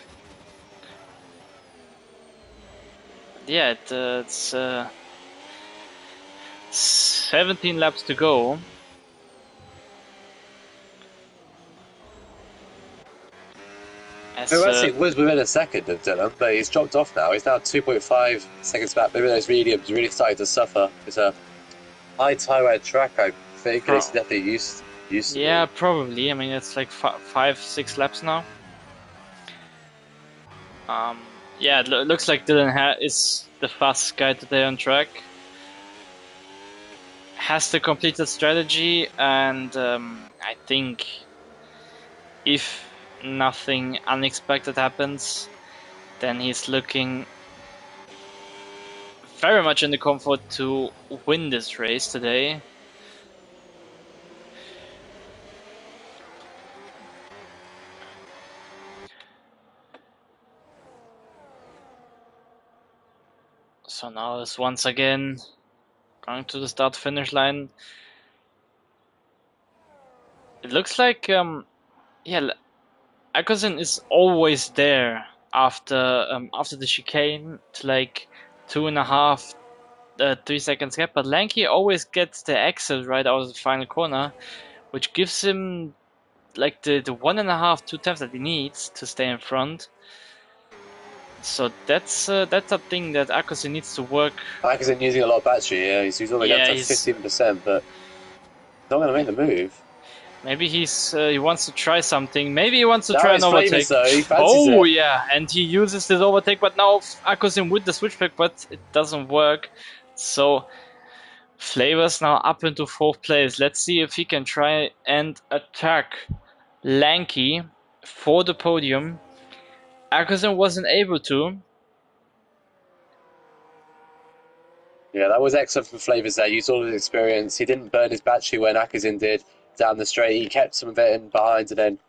Yeah, it's 17 laps to go. It was within a second of Dylan, but he's dropped off now. He's now 2.5 seconds back. Maybe those mediums really starting to suffer. It's a high tire track, I think. It's definitely used to. Yeah, probably. I mean, it's like 5-6 laps now. Yeah, it looks like Dylan is the fastest guy today on track. Has the completed strategy, and I think if nothing unexpected happens, then he's looking very much in the comfort to win this race today. So now is once again going to the start-finish line. It looks like Akosin is always there after the chicane to like 2.5, 3 seconds gap, but Lanky always gets the exit right out of the final corner, which gives him like the 1.5, 2 times that he needs to stay in front. So that's a thing that Akosin needs to work. Akosin using a lot of battery, yeah. He's only up to 15%, but not going to make the move. Maybe he wants to try something. Maybe he wants to try an overtake. Oh yeah, and he uses this overtake, but now Akosin with the switchback, but it doesn't work. So Flavors now up into 4th place. Let's see if he can try and attack Lanky for the podium. Ackerson wasn't able to. Yeah, that was excellent from Flavors there. Used all his experience. He didn't burn his battery when Akazin did down the straight. He kept some of it in behind, and then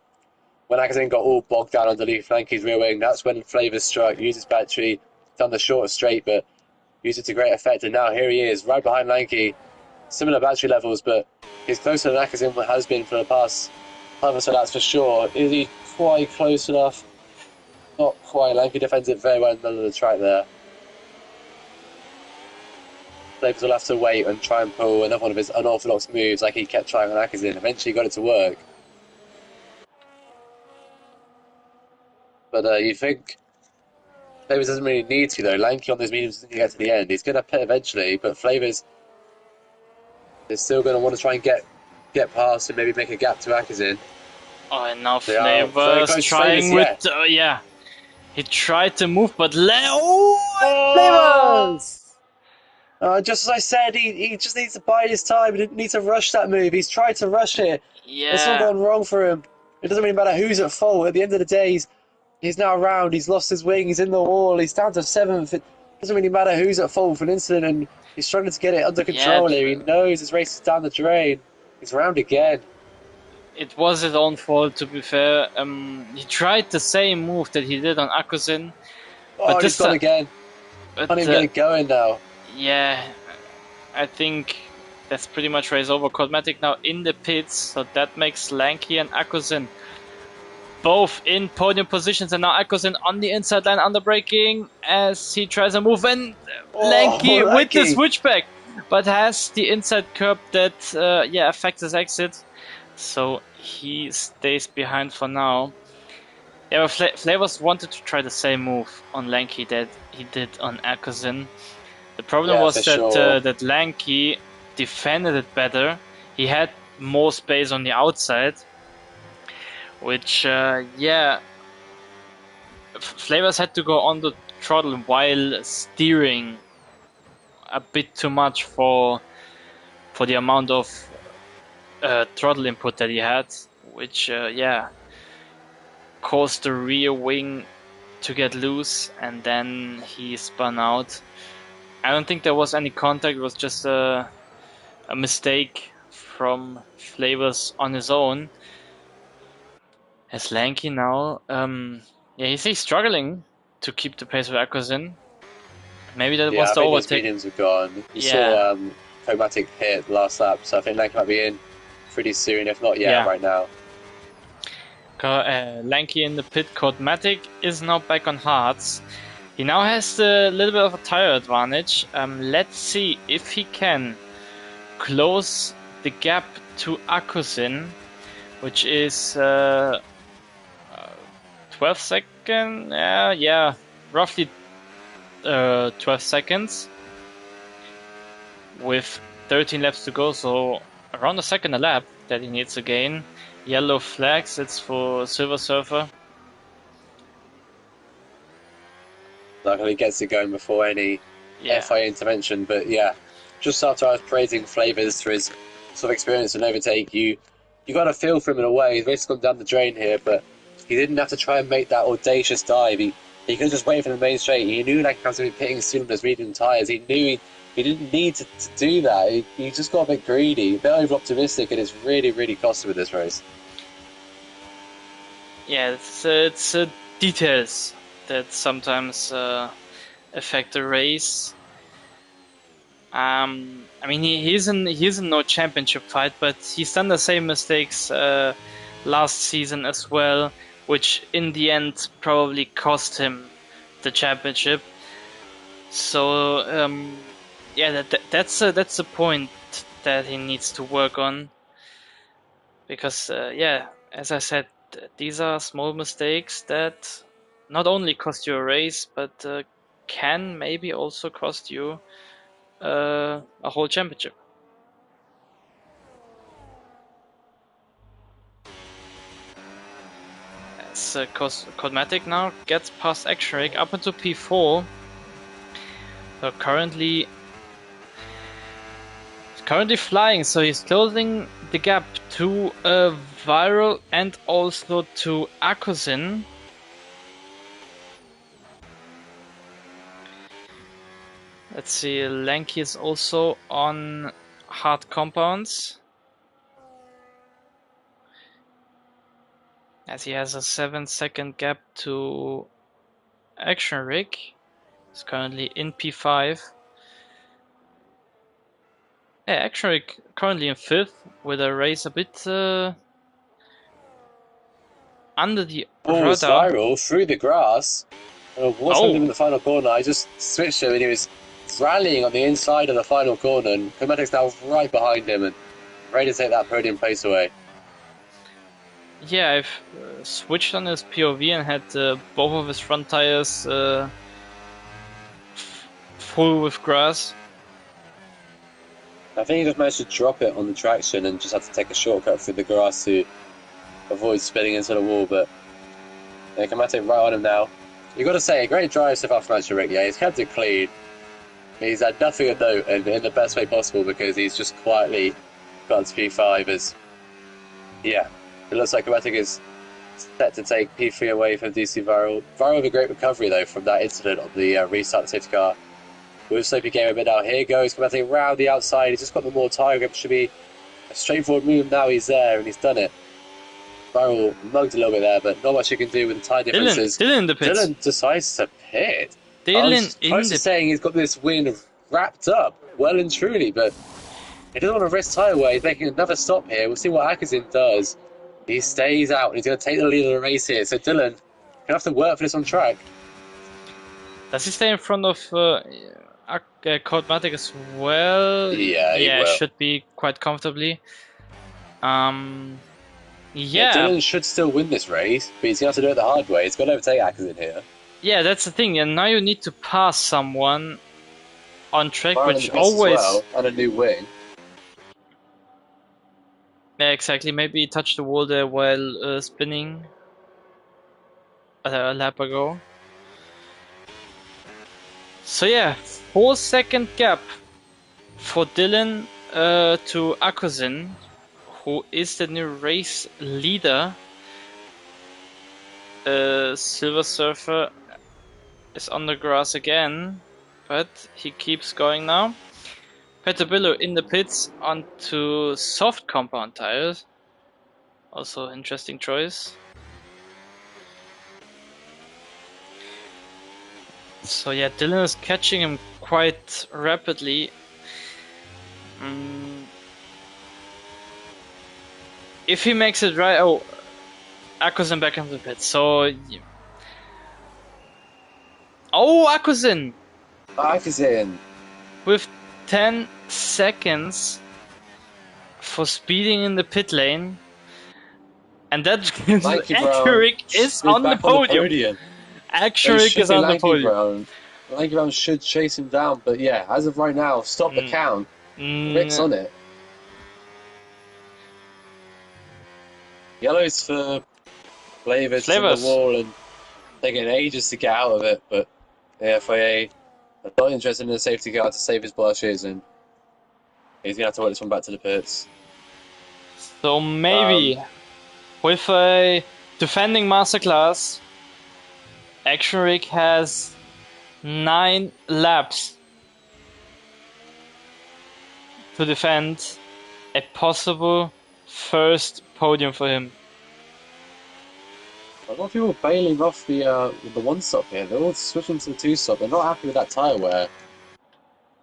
when Akazin got all bogged down underneath Lanky's rear wing, that's when Flavors struck, used his battery down the short straight, but used it to great effect. And now here he is, right behind Lanky. Similar battery levels, but he's closer than Akazin has been for the past time or so, that's for sure. Is he quite close enough? Not quite. Lanky defends it very well in the middle of the track there. Flavors will have to wait and try and pull another one of his unorthodox moves like he kept trying on Akazin. Eventually got it to work. But you think Flavors doesn't really need to, though. Lanky on those mediums doesn't get to the end. He's going to pit eventually, but Flavors is still going to want to try and get past and maybe make a gap to Akazin. Oh, and now They are very Flavors close to trying Flavors, with... yeah. He tried to move, but... Flavors! Just as I said, he just needs to bide his time. He didn't need to rush that move. He's tried to rush it. It's all Yeah. gone wrong for him. It doesn't really matter who's at fault. At the end of the day, he's now around. He's lost his wing. He's in the wall. He's down to 7th. It doesn't really matter who's at fault for an incident, and he's struggling to get it under control here. He knows his race is down the drain. He's around again. It was his own fault, to be fair. He tried the same move that he did on Akuzin. But he's gone again. Can't even get it going now. Yeah, I think that's pretty much race over. Cosmetic now in the pits, so that makes Lanky and Akuzin both in podium positions, and now Akuzin on the inside line under braking as he tries a move, and Lanky with the switchback, but has the inside curb that affects his exit, so he stays behind for now. Yeah, but Flavors wanted to try the same move on Lanky that he did on Akuzin. The problem was that that Lanky defended it better. He had more space on the outside, which Flavors had to go on the throttle while steering a bit too much for the amount of throttle input that he had, which caused the rear wing to get loose, and then he spun out. I don't think there was any contact. It was just a mistake from Flavors on his own. As Lanky now, he's struggling to keep the pace with Akuzin. Maybe that was the overtake. His mediums are gone. You saw Chromatic hit last lap, so I think Lanky might be in pretty soon, if not right now. Lanky in the pit. Codematic is now back on hards. He now has a little bit of a tire advantage. Let's see if he can close the gap to Akuzin, which is 12 seconds. Roughly 12 seconds with 13 laps to go. So around a second a lap that he needs to gain. Yellow flags. It's for Silver Surfer. Luckily gets it going before any FIA intervention, but just after I was praising Flavors for his sort of experience and overtake, you got a feel for him in a way. He's basically gone down the drain here, but he didn't have to try and make that audacious dive. He could have just waited for the main straight. He knew like he was going to be pitting soon on those medium tyres. He knew he didn't need to do that. He just got a bit greedy, a bit over optimistic, and it's really, really cost him with this race. Yeah, it's details that sometimes affect the race. I mean, he's in no championship fight, but he's done the same mistakes last season as well, which in the end probably cost him the championship. So that's a point that he needs to work on, because as I said, these are small mistakes that not only cost you a race, but can maybe also cost you a whole championship. As Cosmetic now gets past X-Ray up into P4. So currently currently flying, so he's closing the gap to Viral and also to Akusin. Let's see, Lanky is also on hard compounds, as he has a 7-second gap to Action Rig. He's currently in P5. Yeah, Action Rig currently in 5th with a race a bit under the Balls radar. Viral through the grass. What's happening in the final corner? I just switched him and he was rallying on the inside of the final corner, and Chromatic's now right behind him and ready to take that podium place away. Yeah, I've switched on his POV and had both of his front tires full with grass. I think he just managed to drop it on the traction and just had to take a shortcut through the grass to avoid spinning into the wall, but yeah, Chromatic right on him now. You've got to say, a great drive so far from Action Rick. Yeah, he's kept it clean. He's had nothing of note and in the best way possible because he's just quietly got to P5 as, yeah, it looks like Chromatic is set to take P3 away from DC Viral. Viral with a great recovery though from that incident on the restart safety car. With Soapy game a bit now. Here goes Chromatic round the outside. He's just got the more tyre grip. Should be a straightforward move. Now he's there and he's done it. Viral mugged a little bit there, but not much you can do with the tyre differences. Dylan in the pits. Dylan decides to pit. Dylan in the saying he's got this win wrapped up well and truly, but he doesn't want to risk tyre wear. He's making another stop here. We'll see what Akazin does. He stays out and he's going to take the lead of the race here. So Dylan going to have to work for this on track. Does he stay in front of Codematic as well? Yeah, he will. Should be quite comfortably. Yeah, Dylan should still win this race, but he's going to have to do it the hard way. He's got to overtake Akazin here. Yeah, that's the thing. And now you need to pass someone on track, Byron which in the pits always... as well, and a new wing. Yeah, exactly. Maybe he touched the wall there while spinning a lap ago. So yeah, 4-second gap for Dylan to Akusin, who is the new race leader. Silver Surfer is on the grass again, but he keeps going now. Petabillo in the pits onto soft compound tires. Also interesting choice. So yeah, Dylan is catching him quite rapidly. If he makes it right, Akusin back into the pit. So, Akusin with 10 seconds for speeding in the pit lane, and that Acurik is on the podium. Acurik is on the podium. Lanky Brown should chase him down, but yeah, as of right now, stop the count. Rick's on it. Yellow's for Flavors to the wall, and they're getting ages to get out of it, but the FIA are not interested in a safety car to save his blushes, and he's going to have to work this one back to the pits. So maybe with a defending masterclass, Action Rig has 9 laps to defend a possible first podium for him. A lot of people bailing off the one stop here. They're all switching to the 2 stop. They're not happy with that tyre wear.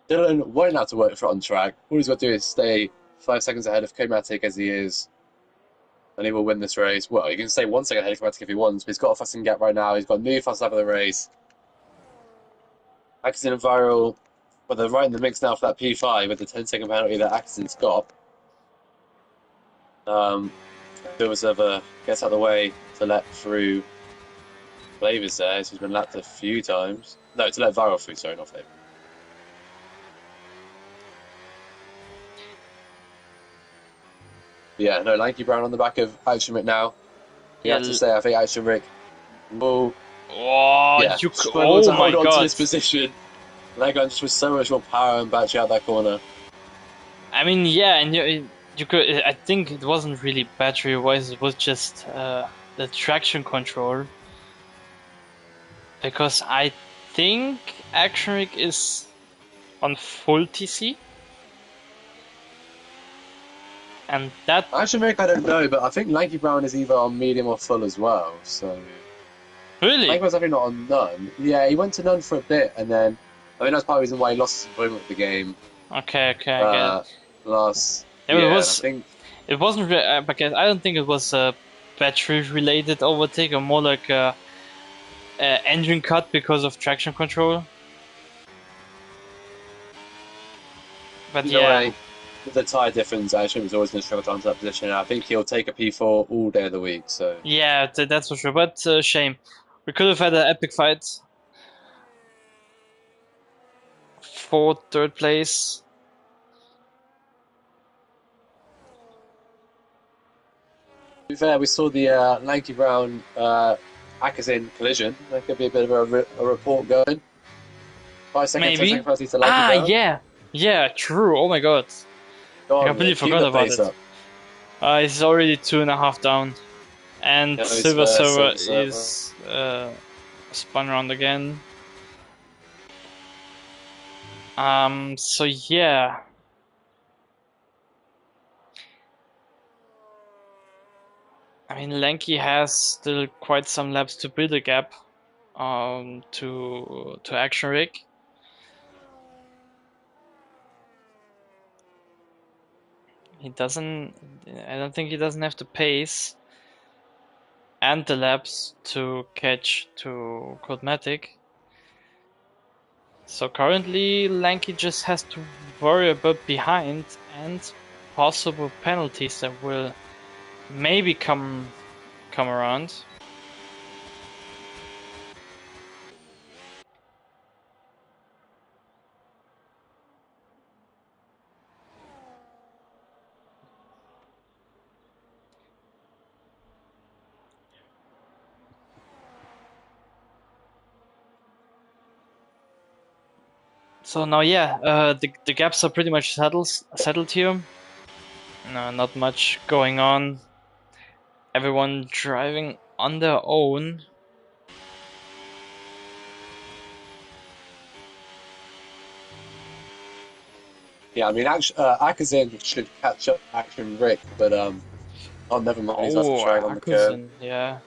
Dylan won't have to work for it on track. All he's got to do is stay 5 seconds ahead of Chromatic as he is, and he will win this race. Well, he can stay 1 second ahead of Chromatic if he wants, but he's got a fastest gap right now. He's got a new fast lap of the race. Akazin and Viral, but they're right in the mix now for that P5 with the 10-second penalty that Akazin got. Silver Server gets out of the way to let through Flavors there, so he's been lapped a few times. No, to let Viral through, sorry, not Flavor. Yeah, no, Lanky Brown on the back of Action Rick now. You have to say, I think Action Rick will... Oh, yeah, oh to my hold on god. to this position. Lanky Brown just with so much more power and battery out that corner. I mean, yeah, and you could. I think it wasn't really battery wise. It was just the traction control, because I think Action Rig is on full TC, and that Actually, Rick, I don't know, but I think Lanky Brown is either on medium or full as well. So Lanky really. Brown's definitely not on none. Yeah, he went to none for a bit, and then I mean that's part of the reason why he lost his employment with the game Okay, okay, I get it. last Yeah, it year. And I was. think It wasn't because I don't think it was a battery related overtake, or more like a engine cut because of traction control. But either yeah, way, with the tyre difference, Ashton was always going to struggle to answer that position. And I think he'll take a P4 all day of the week. So yeah, that's for sure. But shame, we could have had an epic fight for third place. to be fair, we saw the Lanky Brown Akazin collision. There could be a bit of a report going. 5 seconds, 10 second Maybe. penalty to Lanky Brown. Yeah, yeah, true. Oh my god, Go I on, completely mate. Keep forgot the about pace it. up. He's already 2.5 down, and Goes Silver for Server Silver Server. is spun around again. So yeah. I mean, Lanky has still quite some laps to build a gap to Action Rig. He doesn't. I don't think he doesn't have the pace and the laps to catch to Codematic. So currently, Lanky just has to worry about behind and possible penalties that will maybe come around. So now, yeah, the gaps are pretty much settled here. No, not much going on. Everyone driving on their own. Yeah, I mean, Akazin should catch up Action Rick, but oh, never mind. He's lost the Oh, track on the curve. Akusen, yeah.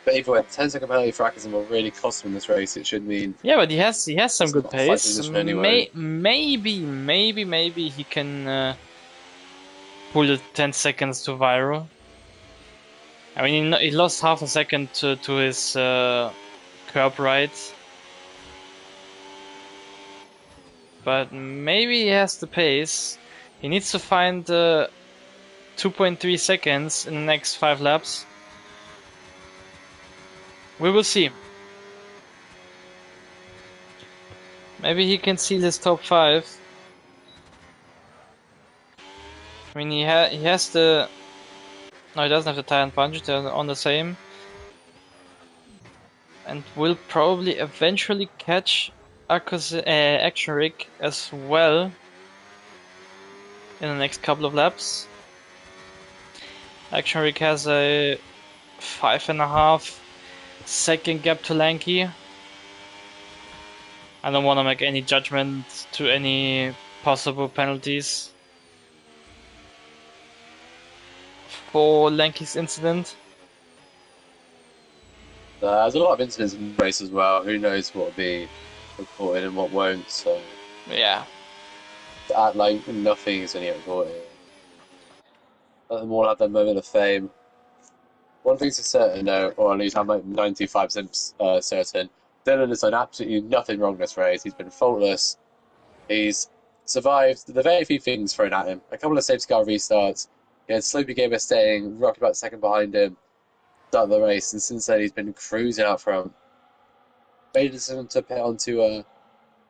But either way, 10 second penalty for Akazin will really cost him this race. It should mean Yeah, but he has some it's good not a fight pace. position anyway. Maybe he can pull the 10 seconds to viral. I mean, he lost half a second to his curb right. But maybe he has the pace. He needs to find 2.3 seconds in the next 5 laps. We will see. Maybe he can seal his top 5. I mean, he has the... No, he doesn't have the tire and punch. They're on the same. And will probably eventually catch Action Rig as well in the next couple of laps. Action Rig has a 5.5 second gap to Lanky. I don't want to make any judgment to any possible penalties for Lanky's incident. There's a lot of incidents in the race as well. Who knows what will be reported and what won't, so Yeah. to act like nothing is going to get reported. Let them all have their moment of fame. One thing's for certain, though, or at least I'm like 95% certain, Dylan has done absolutely nothing wrong this race. He's been faultless. He's survived the very few things thrown at him. A couple of safety car restarts. He had Sloopy Gamer staying, Rocky about second behind him, start the race, and since then he's been cruising out front. Made a decision to pit onto a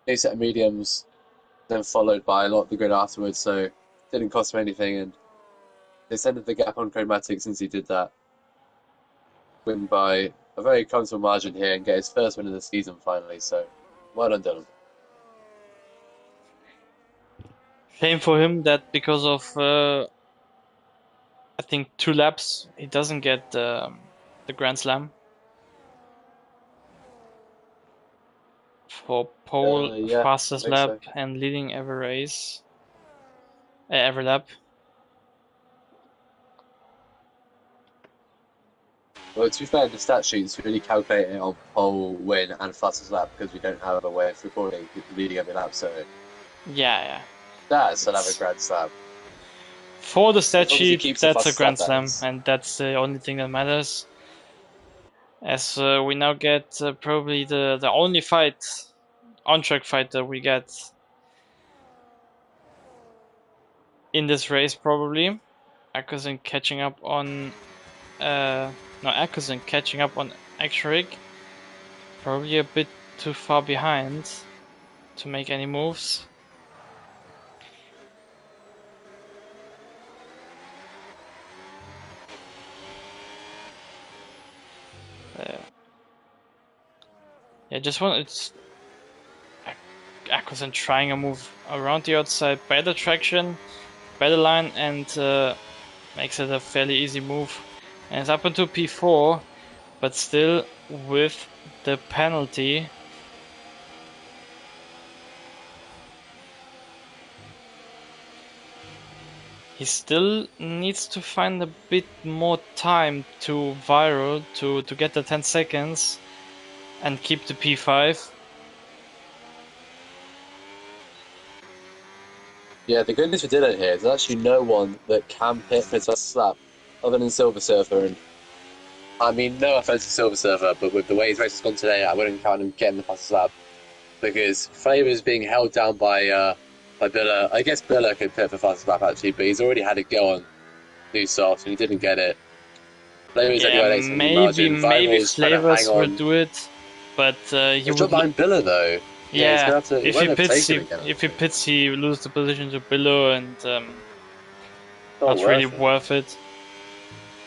new set of mediums, then followed by a lot of the grid afterwards, so didn't cost him anything, and they extended the gap on Chromatic since he did that. Win by a very comfortable margin here and get his first win of the season finally, so well done, Dylan. Shame for him that because of I think 2 laps he doesn't get the Grand Slam for pole, Yeah, I fastest think lap, so. and leading every race, every lap. Well, to be fair, the stat sheets really calculate it on pole, win, and fastest lap because we don't have a way of recording leading every lap. So Yeah. that's another Grand Slam. For the stat As long as he sheet, keeps the that's a fastest lap, Grand that Slam, is. and that's the only thing that matters. As we now get probably the only fight, on-track fight that we get in this race, probably. Akkusen catching up on... Akkusen catching up on Exrig. Probably a bit too far behind to make any moves. Yeah, just want it's Akkusen trying a move around the outside, better traction, better line, and makes it a fairly easy move. And it's up into P4, but still with the penalty. He still needs to find a bit more time to viral to get the 10 seconds and keep the P5. Yeah, the good news for Dylan here is there's actually no one that can pit for his fastest lap other than Silver Surfer. And I mean, no offense to Silver Surfer, but with the way his race has gone today, I wouldn't count him getting the fastest lap because Flavor is being held down by Biller. I guess Biller could pit for fastest lap actually, but he's already had a go on New Soft and he didn't get it. Flavor's only Yeah, got 8 second margin. maybe Viral's trying to hang Flavors will on. do it, but he He's would. dropped behind Biller though. Yeah, he's Yeah, gonna have to. He if he won't pits, overtake him again. I if he think. pits, he loses the position to Below, and Not not really worth it. worth it.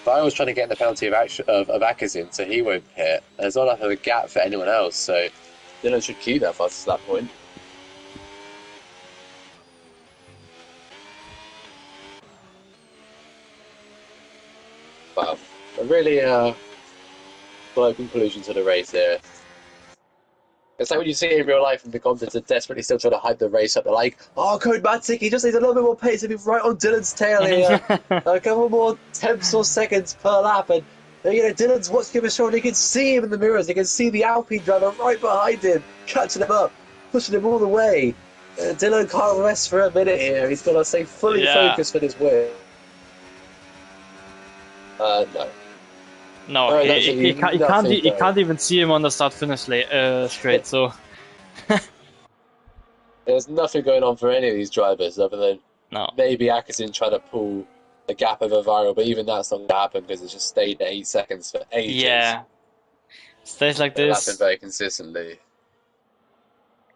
Viral's trying to get the penalty of Akazin, so he won't hit. There's not enough of a gap for anyone else, so Dylan should keep that fastest at that point. But a really slow conclusion to the race here. It's like when you see it in real life and the commentators are desperately still trying to hype the race up. They're like, oh, Code Matic, he just needs a little bit more pace to be right on Dylan's tail here. A couple more tenths or seconds per lap. And, Dylan's watching him ashore and he can see him in the mirrors. He can see the Alpine driver right behind him, catching him up, pushing him all the way. Dylan can't rest for a minute here. He's got to stay fully focused for this win. No. No, he can't even see him on the start-finish straight. So there's nothing going on for any of these drivers other than maybe Akasin trying to pull the gap over Viral, but even that's not going to happen because it's just stayed at 8 seconds for ages. Yeah, stays like They're this. lapping very consistently.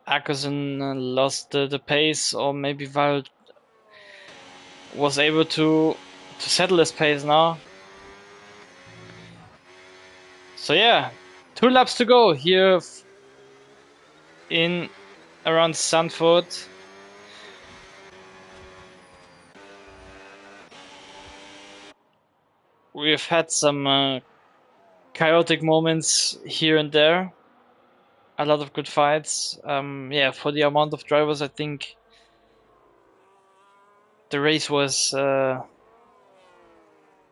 Akasin lost the pace, or maybe Viral was able to settle his pace now. So yeah, 2 laps to go here in around Zandvoort. We've had some chaotic moments here and there. A lot of good fights. Yeah, for the amount of drivers, I think the race was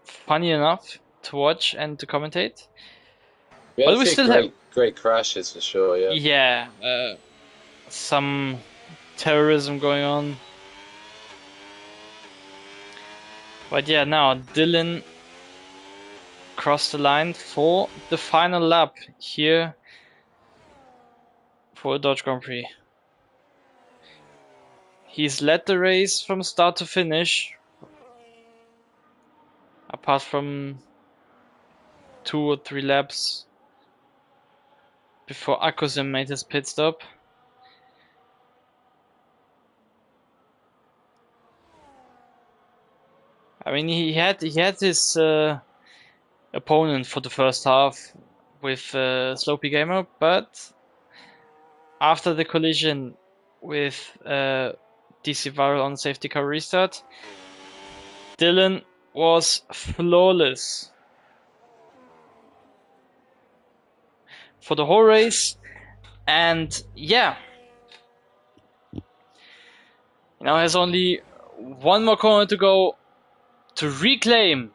funny enough to watch and to commentate. We but we still have great crashes for sure. Yeah, some terrorism going on. But yeah, now Dylan crossed the line for the final lap here for Dodge Grand Prix. He's led the race from start to finish, apart from 2 or 3 laps before Akkusen made his pit stop. I mean, he had his opponent for the first half with Slopey Gamer, but after the collision with DC Viral on safety car restart. Dylan was flawless for the whole race, and yeah, now has only one more corner to go to reclaim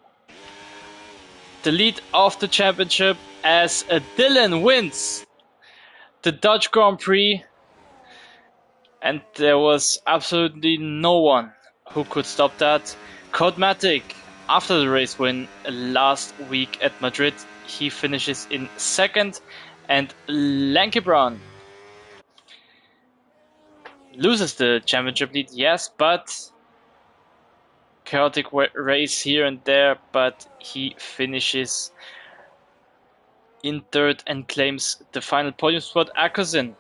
the lead of the championship as Dylan wins the Dutch Grand Prix, and there was absolutely no one who could stop that. Codematic, after the race win last week at Madrid, he finishes in second, and Lanky Brown loses the championship lead, yes, but chaotic race here and there, but he finishes in third and claims the final podium spot. Akosin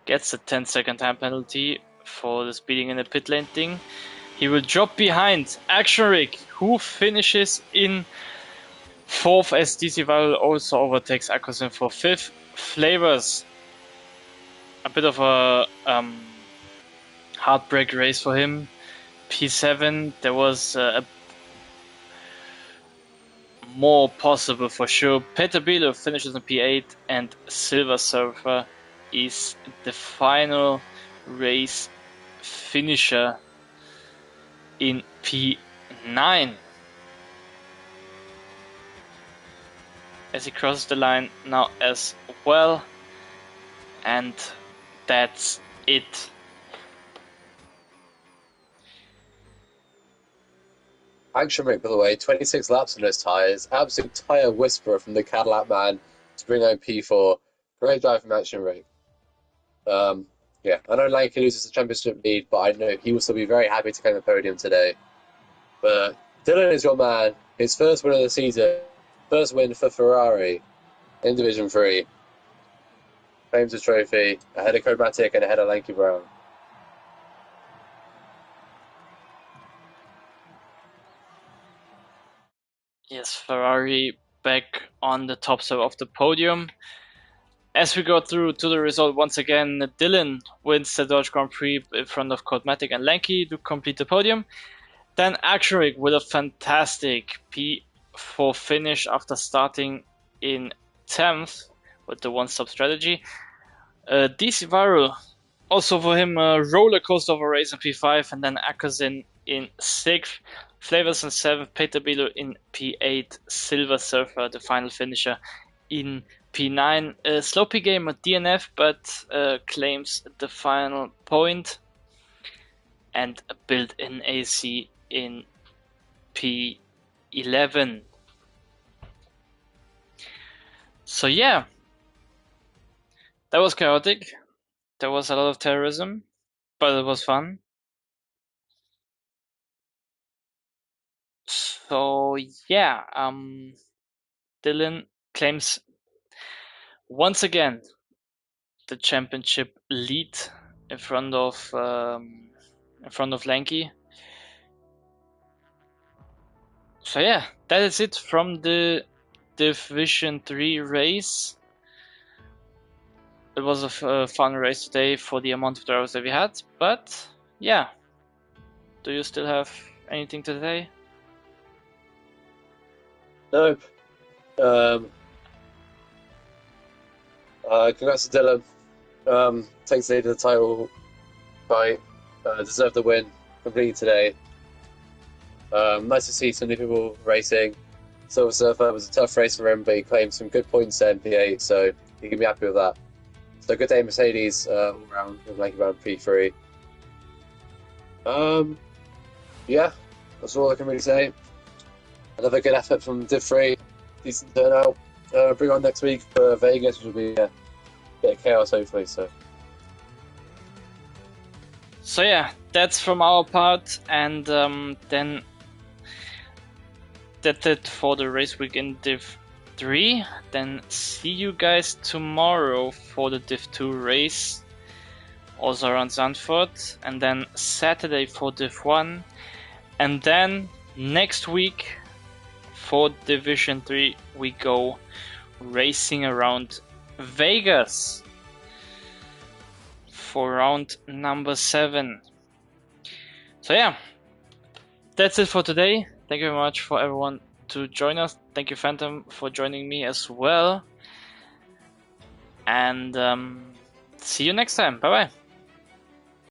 gets a 10-second time penalty for the speeding in the pit lane thing. He will drop behind Actionrick, who finishes in fourth as DC Viral also overtakes Akosin for fifth. Flavors, a bit of a heartbreak race for him. P7, there was a more possible for sure. Petabilo finishes in P8, and Silver Surfer is the final race finisher in P9. As he crosses the line now as well. And that's it. Action Rick, by the way, 26 laps on his tyres. Absolute tyre whisperer from the Cadillac man to bring home P4. Great drive from Action Rick. Yeah, I know Lanky loses the championship lead, but I know he will still be very happy to claim the podium today. But Dylan is your man. His first win of the season. First win for Ferrari in Division 3. Claims the trophy ahead of Codematic and ahead of Lanky Brown. Yes, Ferrari back on the top side of the podium. As we go through to the result once again, Dylan wins the Dutch Grand Prix in front of Codematic and Lanky to complete the podium. Then Actionrick with a fantastic P4 finish after starting in 10th with the one-stop strategy. DC Viral, also for him a roller coaster of a race in P5, and then Akosin in 6th. Flavors in 7th, Petabilo in P8, Silver Surfer, the final finisher, in P9. Sloppy game at DNF, but claims the final point. And built-in AC in P11. So yeah, that was chaotic. There was a lot of terrorism, but it was fun. So yeah, Dylan claims once again the championship lead in front of Lanky. So yeah, that is it from the Division 3 race. It was a fun race today for the amount of drivers that we had, but yeah. Do you still have anything to say? Nope. Congrats to Dylan. Takes the lead of the title fight. Deserved the win completely today. Nice to see some new people racing. Silver Surfer was a tough race for him, but he claimed some good points in P8, so he can be happy with that. So good day Mercedes all round with Lanky Brown P3. Yeah, that's all I can really say. Another good effort from Div 3. Decent turnout. Bring on next week for Vegas, which will be a bit of chaos hopefully. So yeah, that's from our part, and then that's it for the race week in Div 3. Then see you guys tomorrow for the Div 2 race, also around Zandvoort, and then Saturday for Div 1, and then next week for Division 3 we go racing around Vegas for round number 7. So yeah, that's it for today. Thank you very much for everyone to join us. Thank you, Phantom, for joining me as well. And see you next time. Bye bye.